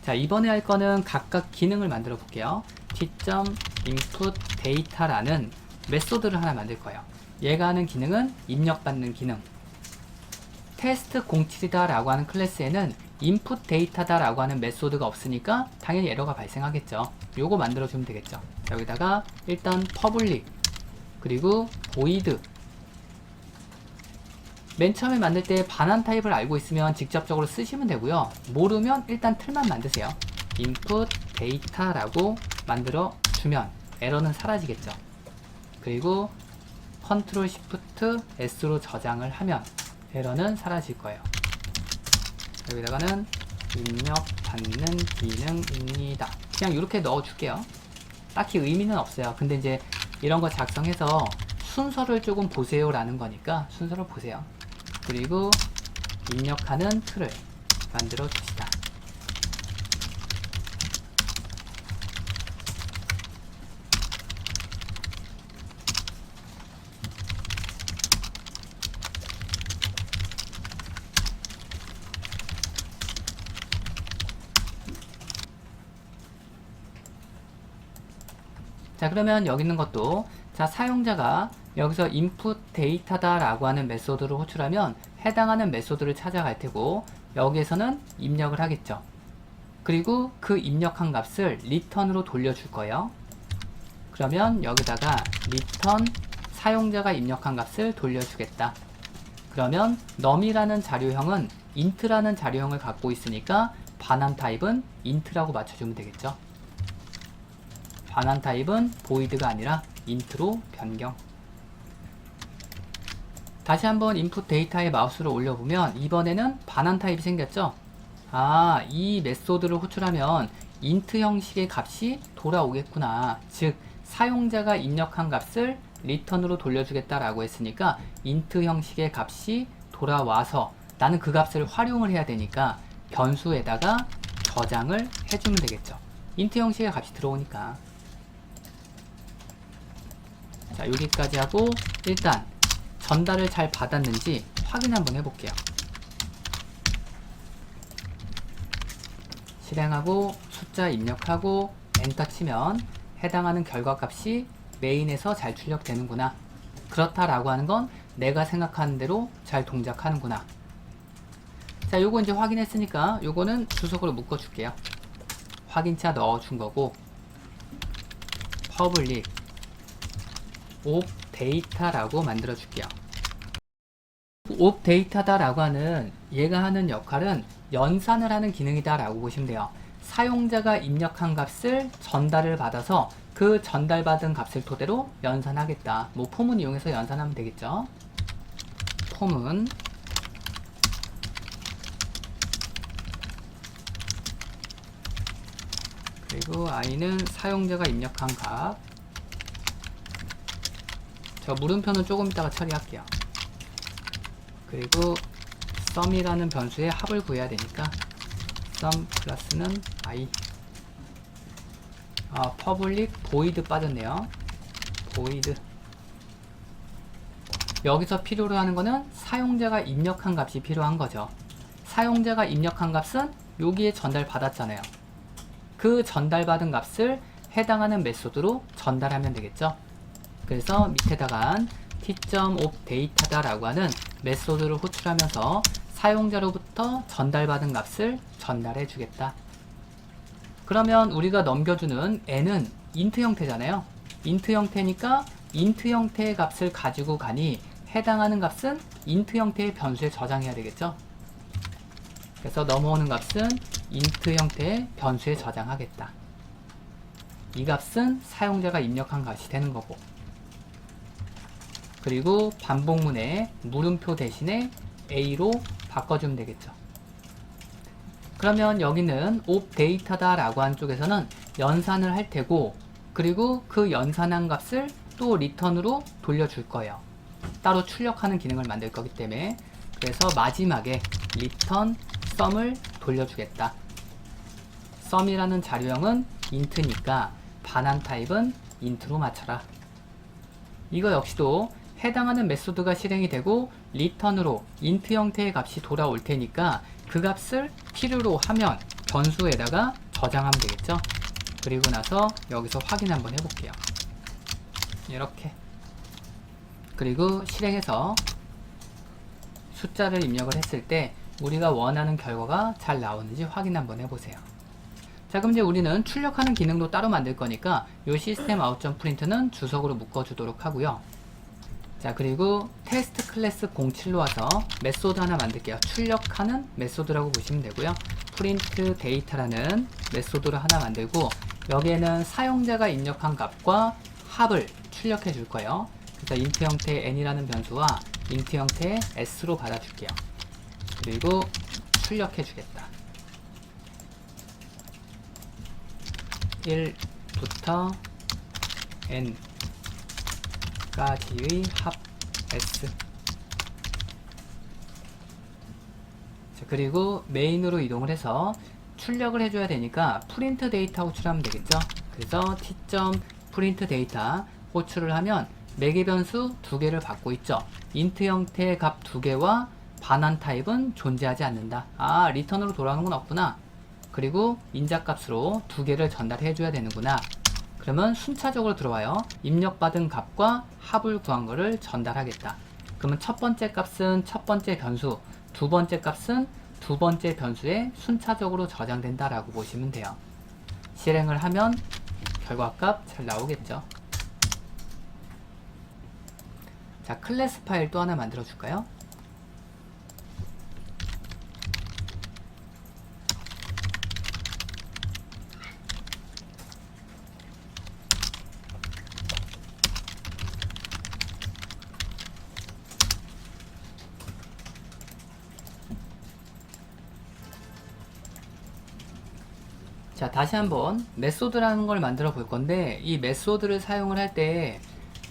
자, 이번에 할 거는 각각 기능을 만들어 볼게요. t.input data라는 메소드를 하나 만들 거예요. 얘가 하는 기능은 입력받는 기능. 테스트 07이다 라고 하는 클래스에는 input data다 라고 하는 메소드가 없으니까 당연히 에러가 발생하겠죠. 요거 만들어 주면 되겠죠. 여기다가 일단 public, 그리고 void. 맨 처음에 만들 때 반환 타입을 알고 있으면 직접적으로 쓰시면 되고요. 모르면 일단 틀만 만드세요. input data라고 만들어 주면 에러는 사라지겠죠. 그리고 Ctrl Shift S로 저장을 하면 에러는 사라질 거예요. 여기다가는 입력받는 기능입니다. 그냥 이렇게 넣어 줄게요. 딱히 의미는 없어요. 근데 이제 이런 거 작성해서 순서를 조금 보세요 라는 거니까 순서를 보세요. 그리고 입력하는 틀을 만들어 줍시다. 자, 그러면 여기 있는 것도, 자, 사용자가 여기서 input data다 라고 하는 메소드를 호출하면 해당하는 메소드를 찾아갈 테고, 여기에서는 입력을 하겠죠. 그리고 그 입력한 값을 return으로 돌려줄 거예요. 그러면 여기다가 return 사용자가 입력한 값을 돌려주겠다. 그러면 num이라는 자료형은 int라는 자료형을 갖고 있으니까 반환 타입은 int라고 맞춰주면 되겠죠. 반환 타입은 void가 아니라 int로 변경. 다시 한번 input 데이터에 마우스를 올려보면 이번에는 반환 타입이 생겼죠. 아, 이 메소드를 호출하면 int 형식의 값이 돌아오겠구나. 즉 사용자가 입력한 값을 return으로 돌려주겠다라고 했으니까 int 형식의 값이 돌아와서 나는 그 값을 활용을 해야 되니까 변수에다가 저장을 해주면 되겠죠. int 형식의 값이 들어오니까. 자, 여기까지 하고 일단 전달을 잘 받았는지 확인 한번 해볼게요. 실행하고 숫자 입력하고 엔터 치면 해당하는 결과값이 메인에서 잘 출력되는구나. 그렇다라고 하는 건 내가 생각하는 대로 잘 동작하는구나. 자, 요거 이제 확인했으니까 요거는 주석으로 묶어줄게요. 확인차 넣어준 거고, public of data라고 만들어 줄게요. of data다 라고 하는 얘가 하는 역할은 연산을 하는 기능이다 라고 보시면 돼요. 사용자가 입력한 값을 전달을 받아서 그 전달받은 값을 토대로 연산하겠다. 뭐 폼은 이용해서 연산하면 되겠죠. 폼은 그리고 i는 사용자가 입력한 값. 저 물음표는 조금 이따가 처리할게요. 그리고 sum이라는 변수의 합을 구해야 되니까 sum 플러스는 i. public void 빠졌네요. void. 여기서 필요로 하는 거는 사용자가 입력한 값이 필요한 거죠. 사용자가 입력한 값은 여기에 전달받았잖아요. 그 전달받은 값을 해당하는 메소드로 전달하면 되겠죠. 그래서 밑에다가 t.ofData다 라고 하는 메소드를 호출하면서 사용자로부터 전달받은 값을 전달해 주겠다. 그러면 우리가 넘겨주는 n은 int 형태잖아요. int 형태니까 int 형태의 값을 가지고 가니 해당하는 값은 int 형태의 변수에 저장해야 되겠죠. 그래서 넘어오는 값은 int 형태의 변수에 저장하겠다. 이 값은 사용자가 입력한 값이 되는 거고, 그리고 반복문에 물음표 대신에 a로 바꿔주면 되겠죠. 그러면 여기는 ofData다 라고 한 쪽에서는 연산을 할 테고, 그리고 그 연산한 값을 또 리턴으로 돌려줄 거예요. 따로 출력하는 기능을 만들 거기 때문에. 그래서 마지막에 return sum을 돌려주겠다. sum이라는 자료형은 int니까 반환 타입은 int로 맞춰라. 이거 역시도 해당하는 메소드가 실행이 되고 return으로 int 형태의 값이 돌아올 테니까 그 값을 필요로 하면 변수에다가 저장하면 되겠죠. 그리고 나서 여기서 확인 한번 해볼게요. 이렇게. 그리고 실행해서 숫자를 입력을 했을 때 우리가 원하는 결과가 잘 나오는지 확인 한번 해보세요. 자, 그럼 이제 우리는 출력하는 기능도 따로 만들 거니까 이 시스템 out.print는 주석으로 묶어주도록 하고요. 자, 그리고 테스트 클래스 07로 와서 메소드 하나 만들게요. 출력하는 메소드라고 보시면 되고요. print data라는 메소드를 하나 만들고 여기에는 사용자가 입력한 값과 합을 출력해 줄 거예요. 그래서 int 형태의 n이라는 변수와 int 형태의 s로 받아줄게요. 그리고 출력해 주겠다. 1부터 n까지의 합 s. 자, 그리고 메인으로 이동을 해서 출력을 해줘야 되니까 print data 호출하면 되겠죠. 그래서 t.print data 호출을 하면 매개 변수 2개를 받고 있죠. int 형태의 값 2개와 반환 타입은 존재하지 않는다. 리턴으로 돌아오는 건 없구나. 그리고 인자값으로 2개를 전달해 줘야 되는구나. 그러면 순차적으로 들어와요. 입력받은 값과 합을 구한 거를 전달하겠다. 그러면 첫 번째 값은 첫 번째 변수, 두 번째 값은 두 번째 변수에 순차적으로 저장된다 라고 보시면 돼요. 실행을 하면 결과값 잘 나오겠죠. 자, 클래스 파일 또 하나 만들어 줄까요? 자, 다시 한번 메소드라는 걸 만들어 볼 건데 이 메소드를 사용을 할 때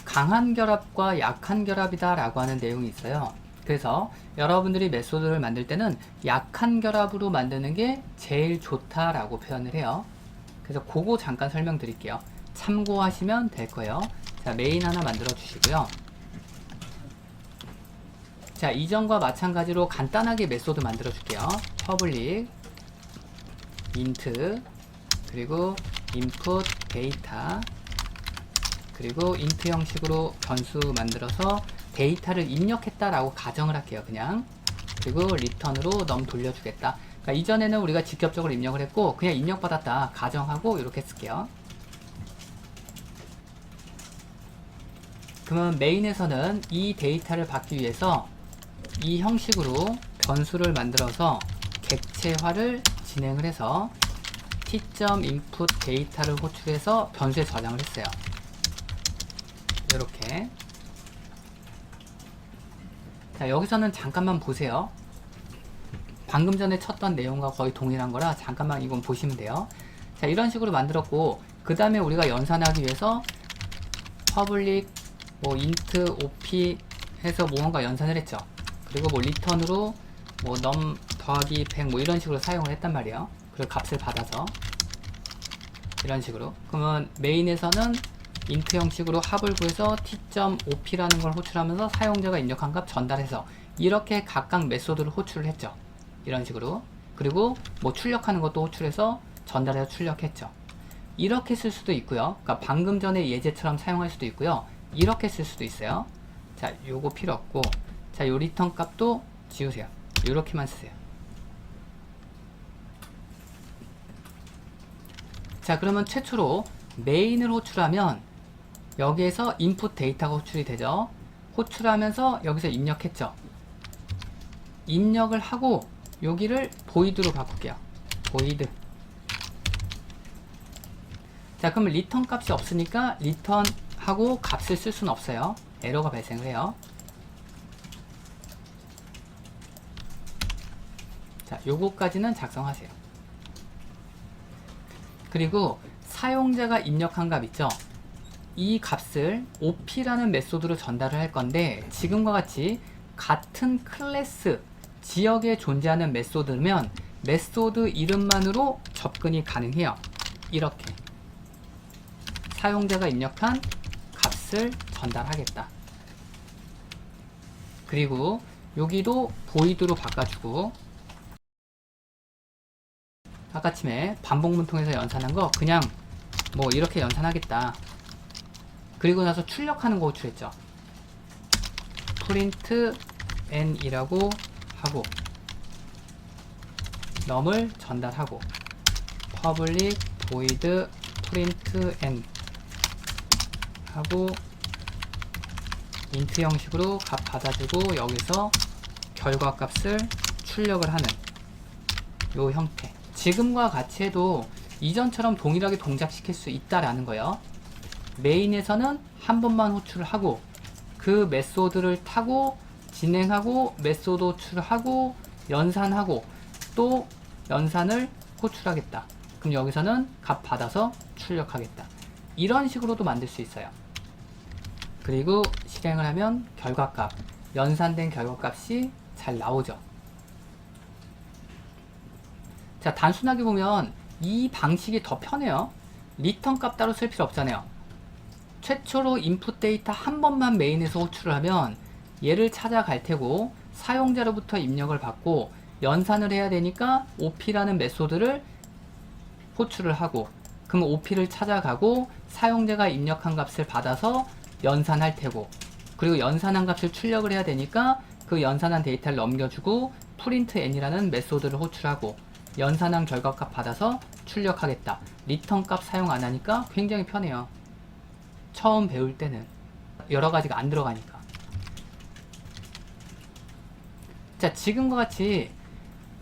강한 결합과 약한 결합이다 라고 하는 내용이 있어요. 그래서 여러분들이 메소드를 만들 때는 약한 결합으로 만드는 게 제일 좋다라고 표현을 해요. 그래서 그거 잠깐 설명드릴게요. 참고하시면 될 거예요. 자, 메인 하나 만들어 주시고요. 자, 이전과 마찬가지로 간단하게 메소드 만들어 줄게요. public int 그리고 input data 그리고 int 형식으로 변수 만들어서 데이터를 입력했다라고 가정을 할게요. 그냥. 그리고 return으로 넘 돌려주겠다. 그러니까 이전에는 우리가 직접적으로 입력을 했고 그냥 입력받았다 가정하고 이렇게 쓸게요. 그러면 메인에서는 이 데이터를 받기 위해서 이 형식으로 변수를 만들어서 객체화를 진행을 해서 t.input 데이터를 호출해서 변수에 저장을 했어요. 이렇게. 자, 여기서는 잠깐만 보세요. 방금 전에 쳤던 내용과 거의 동일한 거라 잠깐만 이건 보시면 돼요. 자, 이런 식으로 만들었고, 그 다음에 우리가 연산하기 위해서 public 뭐 int op 해서 무언가 연산을 했죠. 그리고 뭐 return으로 뭐 num 더하기 100 뭐 이런 식으로 사용을 했단 말이에요. 그리고 값을 받아서 이런 식으로. 그러면 메인에서는 int 형식으로 합을 구해서 t.op라는 걸 호출하면서 사용자가 입력한 값 전달해서 이렇게 각각 메소드를 호출을 했죠. 이런 식으로. 그리고 뭐 출력하는 것도 호출해서 전달해서 출력했죠. 이렇게 쓸 수도 있고요. 그러니까 방금 전에 예제처럼 사용할 수도 있고요. 이렇게 쓸 수도 있어요. 자, 요거 필요 없고, 자, 요 리턴 값도 지우세요. 요렇게만 쓰세요. 자, 그러면 최초로 메인을 호출하면 여기에서 인풋 데이터가 호출이 되죠. 호출하면서 여기서 입력했죠. 입력을 하고 여기를 void로 바꿀게요. void. 자, 그러면 리턴 값이 없으니까 리턴 하고 값을 쓸 수는 없어요. 에러가 발생을 해요. 자, 요거까지는 작성하세요. 그리고 사용자가 입력한 값 있죠? 이 값을 op라는 메소드로 전달을 할 건데, 지금과 같이 같은 클래스 지역에 존재하는 메소드면 메소드 이름만으로 접근이 가능해요. 이렇게 사용자가 입력한 값을 전달하겠다. 그리고 여기도 void로 바꿔주고, 아까쯤에 반복문 통해서 연산한 거 그냥 뭐 이렇게 연산하겠다. 그리고 나서 출력하는 거 호출했죠. print n이라고 하고 num을 전달하고 public void print n 하고 int 형식으로 값 받아주고 여기서 결과 값을 출력을 하는 요 형태. 지금과 같이 해도 이전처럼 동일하게 동작시킬 수 있다라는 거예요. 메인에서는 한 번만 호출을 하고 그 메소드를 타고 진행하고 메소드 호출하고 연산하고 또 연산을 호출하겠다. 그럼 여기서는 값 받아서 출력하겠다. 이런 식으로도 만들 수 있어요. 그리고 실행을 하면 결과값, 연산된 결과값이 잘 나오죠. 자, 단순하게 보면 이 방식이 더 편해요. 리턴 값 따로 쓸 필요 없잖아요. 최초로 인풋 데이터 한 번만 메인에서 호출을 하면 얘를 찾아갈 테고 사용자로부터 입력을 받고 연산을 해야 되니까 op라는 메소드를 호출을 하고 그럼 op를 찾아가고 사용자가 입력한 값을 받아서 연산할 테고 그리고 연산한 값을 출력을 해야 되니까 그 연산한 데이터를 넘겨주고 print n이라는 메소드를 호출하고 연산한 결과값 받아서 출력하겠다. 리턴 값 사용 안 하니까 굉장히 편해요. 처음 배울 때는 여러 가지가 안 들어가니까. 자, 지금과 같이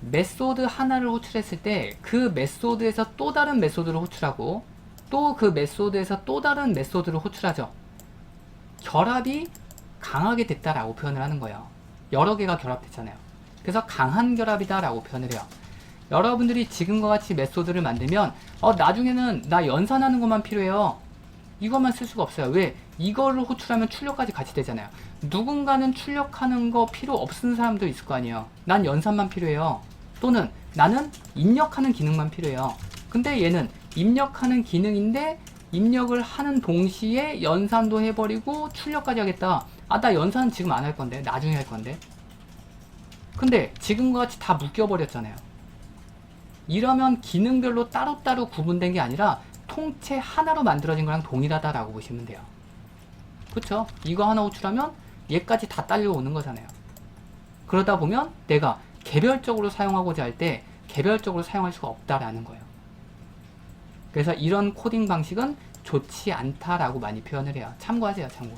메소드 하나를 호출했을 때 그 메소드에서 또 다른 메소드를 호출하고 또 그 메소드에서 또 다른 메소드를 호출하죠. 결합이 강하게 됐다라고 표현을 하는 거예요. 여러 개가 결합됐잖아요. 그래서 강한 결합이다 라고 표현을 해요. 여러분들이 지금과 같이 메소드를 만들면 나중에는 나 연산하는 것만 필요해요. 이것만 쓸 수가 없어요. 왜? 이거를 호출하면 출력까지 같이 되잖아요. 누군가는 출력하는 거 필요 없는 사람도 있을 거 아니에요. 난 연산만 필요해요. 또는 나는 입력하는 기능만 필요해요. 근데 얘는 입력하는 기능인데 입력을 하는 동시에 연산도 해버리고 출력까지 하겠다. 나 연산은 지금 안 할 건데 나중에 할 건데. 근데 지금과 같이 다 묶여버렸잖아요. 이러면 기능별로 따로따로 구분된 게 아니라 통째 하나로 만들어진 거랑 동일하다라고 보시면 돼요. 그쵸? 이거 하나 호출하면 얘까지 다 딸려오는 거잖아요. 그러다 보면 내가 개별적으로 사용하고자 할 때 개별적으로 사용할 수가 없다라는 거예요. 그래서 이런 코딩 방식은 좋지 않다라고 많이 표현을 해요. 참고하세요, 참고.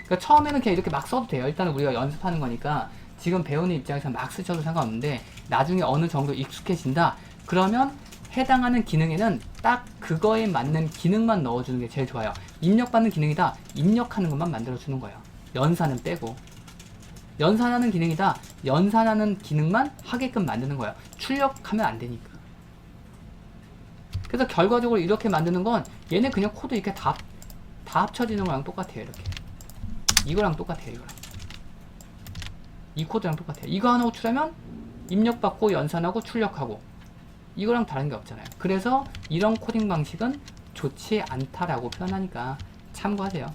그러니까 처음에는 그냥 이렇게 막 써도 돼요. 일단은 우리가 연습하는 거니까 지금 배우는 입장에서 막 쓰셔도 상관없는데 나중에 어느 정도 익숙해진다? 그러면 해당하는 기능에는 딱 그거에 맞는 기능만 넣어주는 게 제일 좋아요. 입력받는 기능이다. 입력하는 것만 만들어주는 거예요. 연산은 빼고. 연산하는 기능이다. 연산하는 기능만 하게끔 만드는 거예요. 출력하면 안 되니까. 그래서 결과적으로 이렇게 만드는 건 얘네 그냥 코드 이렇게 다 합쳐지는 거랑 똑같아요. 이렇게 이거랑 똑같아요. 이거랑 이 코드랑 똑같아요. 이거 하나 호출하면 입력받고 연산하고 출력하고 이거랑 다른 게 없잖아요. 그래서 이런 코딩 방식은 좋지 않다라고 표현하니까 참고하세요.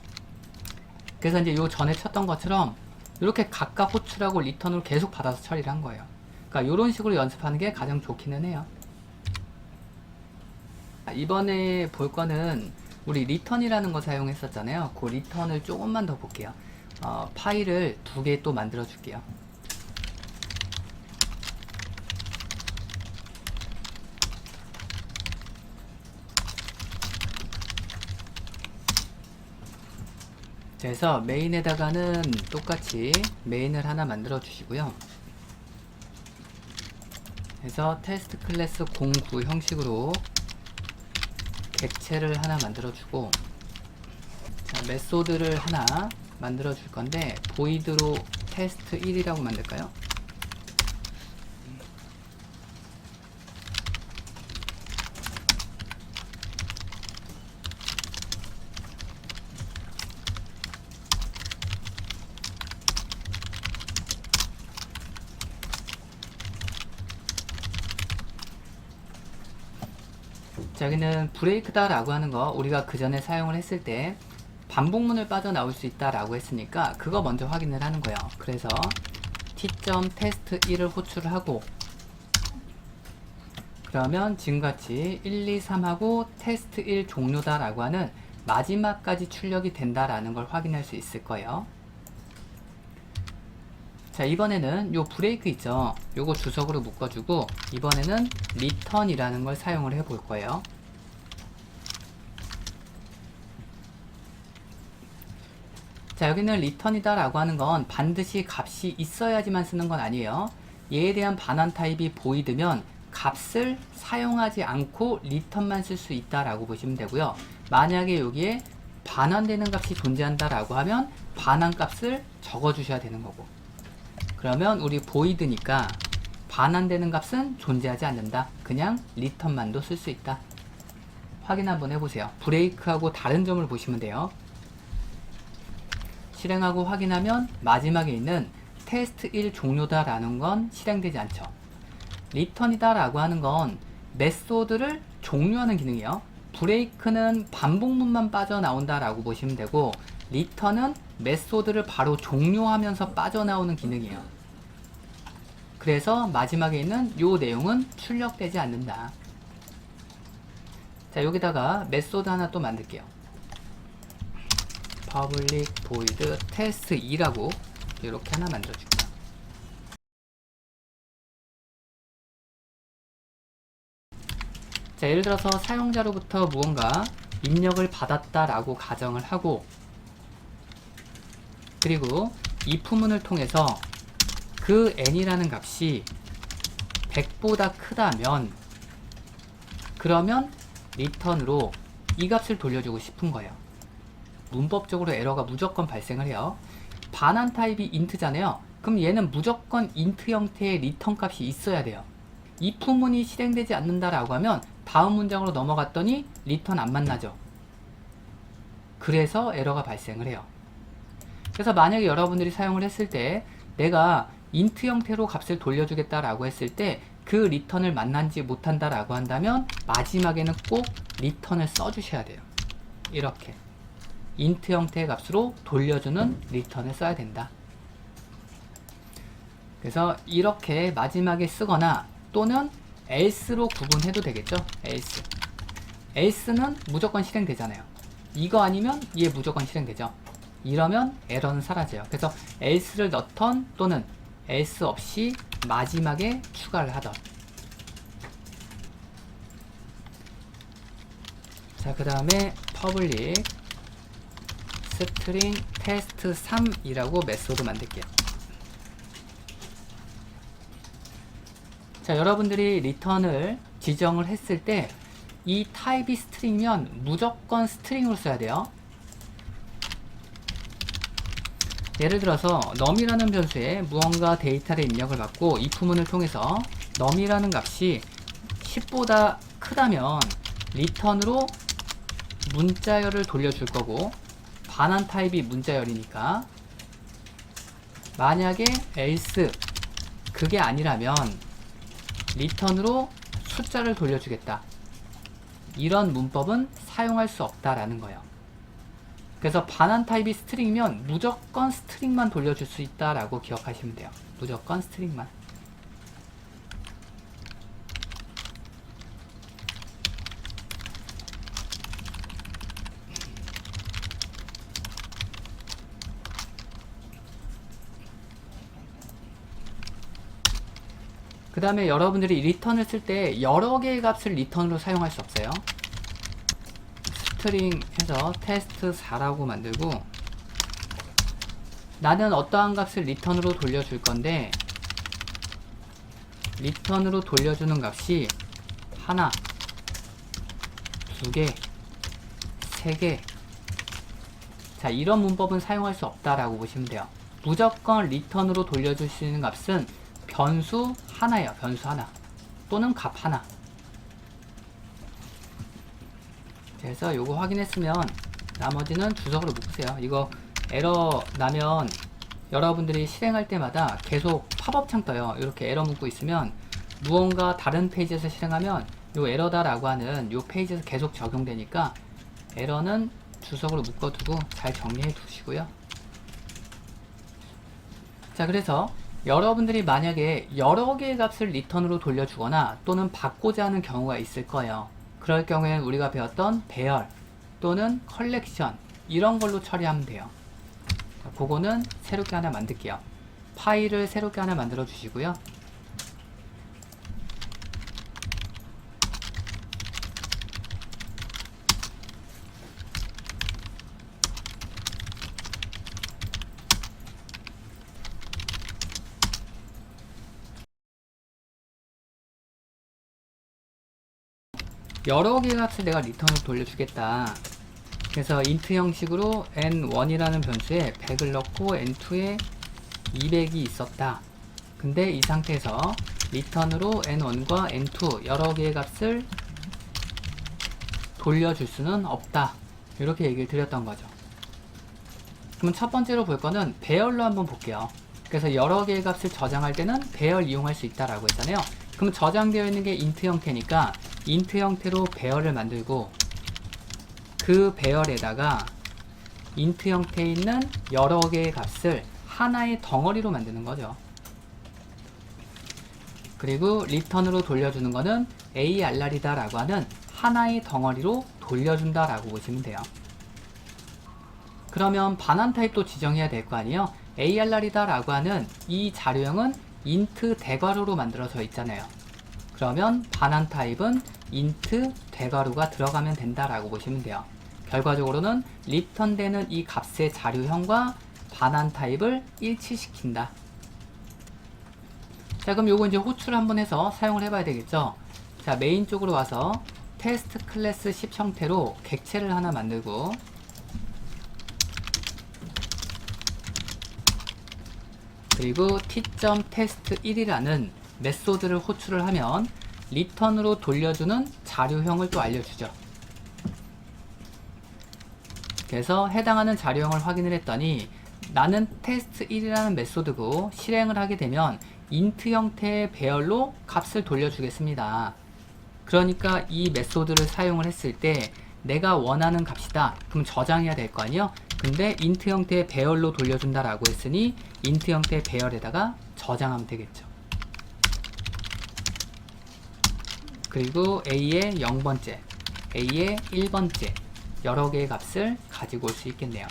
그래서 이제 요 전에 쳤던 것처럼 이렇게 각각 호출하고 리턴으로 계속 받아서 처리를 한 거예요. 그러니까 이런 식으로 연습하는 게 가장 좋기는 해요. 이번에 볼 거는 우리 리턴이라는 거 사용했었잖아요. 그 리턴을 조금만 더 볼게요. 파일을 2개 또 만들어 줄게요. 그래서 메인에다가는 똑같이 메인을 하나 만들어 주시고요. 그래서 테스트 클래스 09 형식으로 객체를 하나 만들어 주고, 자, 메소드를 하나 만들어 줄 건데 보이드로 테스트 1이라고 만들까요? 자, 여기는 브레이크다 라고 하는 거 우리가 그 전에 사용을 했을 때 반복문을 빠져나올 수 있다 라고 했으니까 그거 먼저 확인을 하는 거예요. 그래서 t.test1을 호출을 하고, 그러면 지금같이 1, 2, 3하고 테스트 1 종료다 라고 하는 마지막까지 출력이 된다 라는 걸 확인할 수 있을 거예요. 자, 이번에는 요 브레이크 있죠. 요거 주석으로 묶어주고 이번에는 return이라는 걸 사용을 해 볼 거예요. 자, 여기는 return이다 라고 하는 건 반드시 값이 있어야지만 쓰는 건 아니에요. 얘에 대한 반환 타입이 void면 값을 사용하지 않고 return만 쓸 수 있다 라고 보시면 되고요. 만약에 여기에 반환되는 값이 존재한다 라고 하면 반환 값을 적어 주셔야 되는 거고, 그러면 우리 void니까 반환되는 값은 존재하지 않는다. 그냥 return만도 쓸 수 있다. 확인 한번 해보세요. 브레이크하고 다른 점을 보시면 돼요. 실행하고 확인하면 마지막에 있는 테스트 1 종료다 라는 건 실행되지 않죠. return이다 라고 하는 건 메소드를 종료하는 기능이에요. 브레이크는 반복문만 빠져나온다 라고 보시면 되고, return은 메소드를 바로 종료하면서 빠져나오는 기능이에요. 그래서 마지막에 있는 요 내용은 출력되지 않는다. 자, 여기다가 메소드 하나 또 만들게요. public void test2라고 이렇게 하나 만들어줄게요. 자, 예를 들어서 사용자로부터 무언가 입력을 받았다 라고 가정을 하고, 그리고 if문을 통해서 그 n이라는 값이 100보다 크다면, 그러면 return으로 이 값을 돌려주고 싶은 거예요. 문법적으로 에러가 무조건 발생을 해요. 반환 타입이 int잖아요. 그럼 얘는 무조건 int 형태의 return 값이 있어야 돼요. if문이 실행되지 않는다라고 하면 다음 문장으로 넘어갔더니 return 안 만나죠. 그래서 에러가 발생을 해요. 그래서 만약에 여러분들이 사용을 했을 때 내가 int 형태로 값을 돌려주겠다라고 했을 때 그 return을 만나지 못한다라고 한다면 마지막에는 꼭 return을 써주셔야 돼요. 이렇게 int 형태의 값으로 돌려주는 return을 써야 된다. 그래서 이렇게 마지막에 쓰거나 또는 else로 구분해도 되겠죠. else는 무조건 실행되잖아요. 이거 아니면 얘 무조건 실행되죠. 이러면 에러는 사라져요. 그래서 else를 넣던 또는 else 없이 마지막에 추가를 하던. 자, 그 다음에 public string test3이라고 메소드 만들게요. 자, 여러분들이 return을 지정을 했을 때 이 타입이 스트링이면 무조건 스트링으로 써야 돼요. 예를 들어서 num이라는 변수에 무언가 데이터를 입력을 받고 if문을 통해서 num이라는 값이 10보다 크다면 리턴으로 문자열을 돌려줄 거고, 반환 타입이 문자열이니까, 만약에 else 그게 아니라면 리턴으로 숫자를 돌려주겠다. 이런 문법은 사용할 수 없다라는 거예요. 그래서 반환 타입이 스트링이면 무조건 스트링만 돌려줄 수 있다라고 기억하시면 돼요. 무조건 스트링만. 그 다음에 여러분들이 리턴을 쓸 때 여러 개의 값을 리턴으로 사용할 수 없어요. 스트링 해서 test4라고 만들고, 나는 어떠한 값을 리턴으로 돌려줄 건데, 리턴으로 돌려주는 값이 하나, 두 개, 세 개. 자, 이런 문법은 사용할 수 없다라고 보시면 돼요. 무조건 리턴으로 돌려줄 수 있는 값은 변수 하나예요. 변수 하나 또는 값 하나. 그래서 요거 확인했으면 나머지는 주석으로 묶으세요. 이거 에러 나면 여러분들이 실행할 때마다 계속 팝업창 떠요. 이렇게 에러 묻고 있으면 무언가 다른 페이지에서 실행하면 요 에러다 라고 하는 요 페이지에서 계속 적용되니까 에러는 주석으로 묶어두고 잘 정리해 두시고요. 자, 그래서 여러분들이 만약에 여러 개의 값을 리턴으로 돌려주거나 또는 받고자 하는 경우가 있을 거예요. 그럴 경우에는 우리가 배웠던 배열 또는 컬렉션 이런 걸로 처리하면 돼요. 그거는 새롭게 하나 만들게요. 파일을 새롭게 하나 만들어 주시고요. 여러 개의 값을 내가 리턴으로 돌려주겠다. 그래서 int 형식으로 n1이라는 변수에 100을 넣고 n2에 200이 있었다. 근데 이 상태에서 리턴으로 n1과 n2 여러 개의 값을 돌려줄 수는 없다. 이렇게 얘기를 드렸던 거죠. 그럼 첫 번째로 볼 거는 배열로 한번 볼게요. 그래서 여러 개의 값을 저장할 때는 배열 이용할 수 있다라고 했잖아요. 그럼 저장되어 있는 게 int 형태니까 int 형태로 배열을 만들고, 그 배열에다가 int 형태에 있는 여러 개의 값을 하나의 덩어리로 만드는 거죠. 그리고 리턴으로 돌려주는 거는 arr이다 라고 하는 하나의 덩어리로 돌려준다 라고 보시면 돼요. 그러면 반환 타입도 지정해야 될 거 아니에요. arr이다 라고 하는 이 자료형은 int 대괄호로 만들어져 있잖아요. 그러면 반환 타입은 int 대괄호가 들어가면 된다라고 보시면 돼요. 결과적으로는 리턴되는 이 값의 자료형과 반환 타입을 일치시킨다. 자, 그럼 요거 이제 호출을 한번 해서 사용을 해봐야 되겠죠. 자, 메인 쪽으로 와서 테스트 클래스 10 형태로 객체를 하나 만들고, 그리고 t.test1이라는 메소드를 호출을 하면 리턴으로 돌려주는 자료형을 또 알려주죠. 그래서 해당하는 자료형을 확인을 했더니 나는 test1이라는 메소드고, 실행을 하게 되면 int 형태의 배열로 값을 돌려주겠습니다. 그러니까 이 메소드를 사용을 했을 때 내가 원하는 값이다. 그럼 저장해야 될 거 아니에요? 근데 int 형태의 배열로 돌려준다 라고 했으니 int 형태의 배열에다가 저장하면 되겠죠. 그리고 a의 0번째, a의 1번째 여러 개의 값을 가지고 올 수 있겠네요.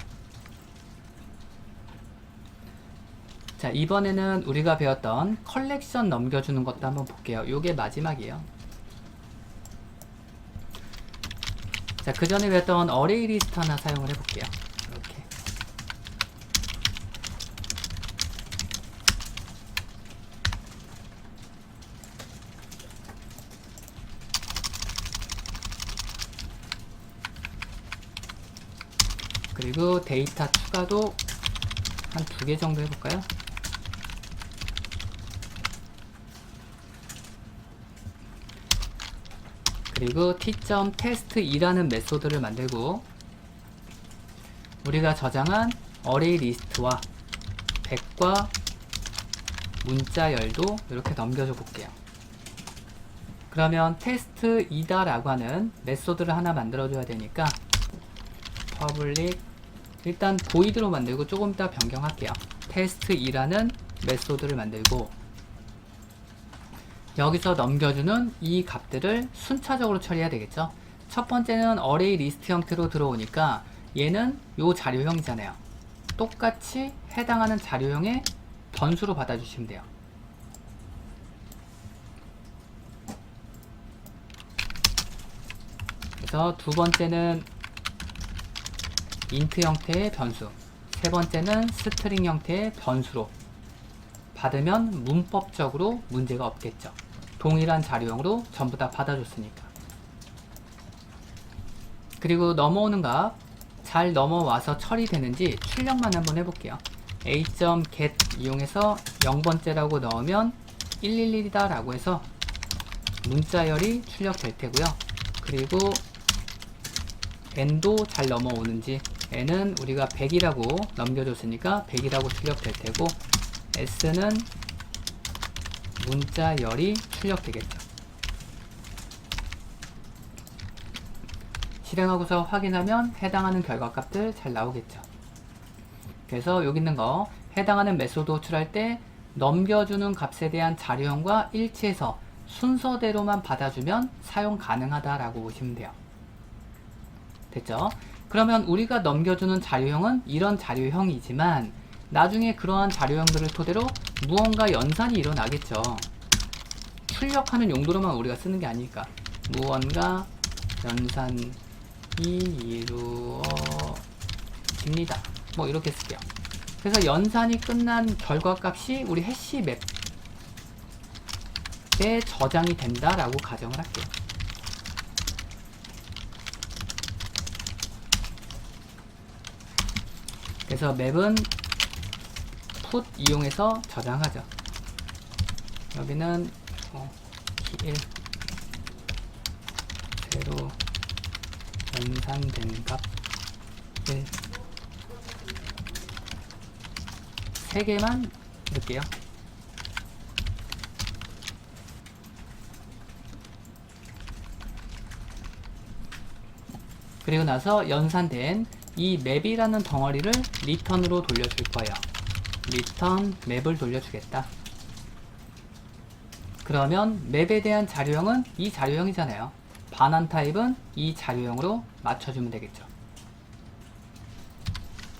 자, 이번에는 우리가 배웠던 컬렉션 넘겨주는 것도 한번 볼게요. 요게 마지막이에요. 자, 그 전에 배웠던 어레이 리스트 하나 사용을 해볼게요. 이렇게. 그리고 데이터 추가도 한 2개 정도 해볼까요? 그리고 t.test2라는 메소드를 만들고 우리가 저장한 어레이 리스트와 100과 문자열도 이렇게 넘겨줘 볼게요. 그러면 test2다 라고 하는 메소드를 하나 만들어 줘야 되니까 public 일단 void로 만들고 조금 이따 변경할게요. test2라는 메소드를 만들고 여기서 넘겨주는 이 값들을 순차적으로 처리해야 되겠죠. 첫 번째는 어레이 리스트 형태로 들어오니까 얘는 요 자료형이잖아요. 똑같이 해당하는 자료형의 변수로 받아주시면 돼요. 그래서 두 번째는 int 형태의 변수, 세 번째는 스트링 형태의 변수로 받으면 문법적으로 문제가 없겠죠. 동일한 자료형으로 전부 다 받아줬으니까. 그리고 넘어오는 값 잘 넘어와서 처리되는지 출력만 한번 해볼게요. a.get 이용해서 0번째라고 넣으면 111이다 라고 해서 문자열이 출력될 테고요. 그리고 n도 잘 넘어오는지 n은 우리가 100이라고 넘겨줬으니까 100이라고 출력될 테고 s는 문자열이 출력되겠죠. 실행하고서 확인하면 해당하는 결과값들 잘 나오겠죠. 그래서 여기 있는 거 해당하는 메소드 호출할 때 넘겨주는 값에 대한 자료형과 일치해서 순서대로만 받아주면 사용 가능하다라고 보시면 돼요. 됐죠? 그러면 우리가 넘겨주는 자료형은 이런 자료형이지만 나중에 그러한 자료형들을 토대로 무언가 연산이 일어나겠죠. 출력하는 용도로만 우리가 쓰는 게 아니니까 무언가 연산이 이루어집니다. 뭐 이렇게 쓸게요. 그래서 연산이 끝난 결과값이 우리 해시 맵에 저장이 된다라고 가정을 할게요. 그래서 맵은 put 이용해서 저장하죠. 여기는 key1 새로 연산된 값 1 3개만 넣을게요. 그리고 나서 연산된 이 맵이라는 덩어리를 return으로 돌려줄 거예요. return 맵을 돌려주겠다. 그러면 맵에 대한 자료형은 이 자료형이잖아요. 반환 타입은 이 자료형으로 맞춰주면 되겠죠.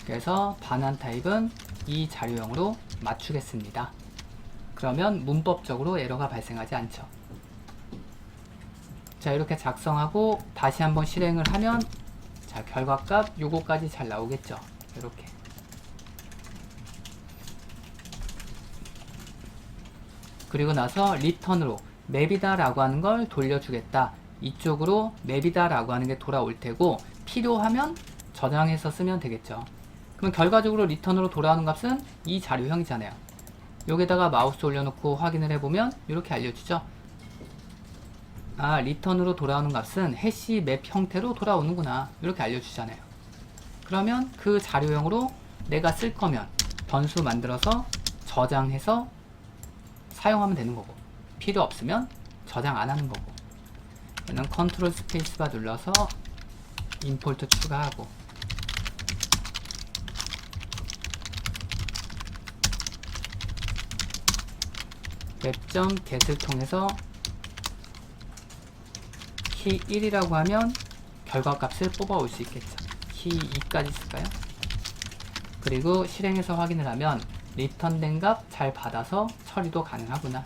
그래서 반환 타입은 이 자료형으로 맞추겠습니다. 그러면 문법적으로 에러가 발생하지 않죠. 자, 이렇게 작성하고 다시 한번 실행을 하면 자, 결과값 요거까지 잘 나오겠죠. 이렇게. 그리고 나서 return으로 맵이다 라고 하는 걸 돌려주겠다. 이쪽으로 맵이다 라고 하는 게 돌아올 테고 필요하면 저장해서 쓰면 되겠죠. 그럼 결과적으로 return으로 돌아오는 값은 이 자료형이잖아요. 여기다가 마우스 올려놓고 확인을 해보면 이렇게 알려주죠. 아, return으로 돌아오는 값은 해시 맵 형태로 돌아오는구나. 이렇게 알려주잖아요. 그러면 그 자료형으로 내가 쓸 거면 변수 만들어서 저장해서 사용하면 되는 거고, 필요 없으면 저장 안 하는 거고. 얘는 컨트롤 스페이스바 눌러서 임포트 추가하고, 웹.get을 통해서 key 1이라고 하면 결과값을 뽑아올 수 있겠죠. key 2까지 쓸까요? 그리고 실행해서 확인을 하면 리턴된 값 잘 받아서 처리도 가능하구나.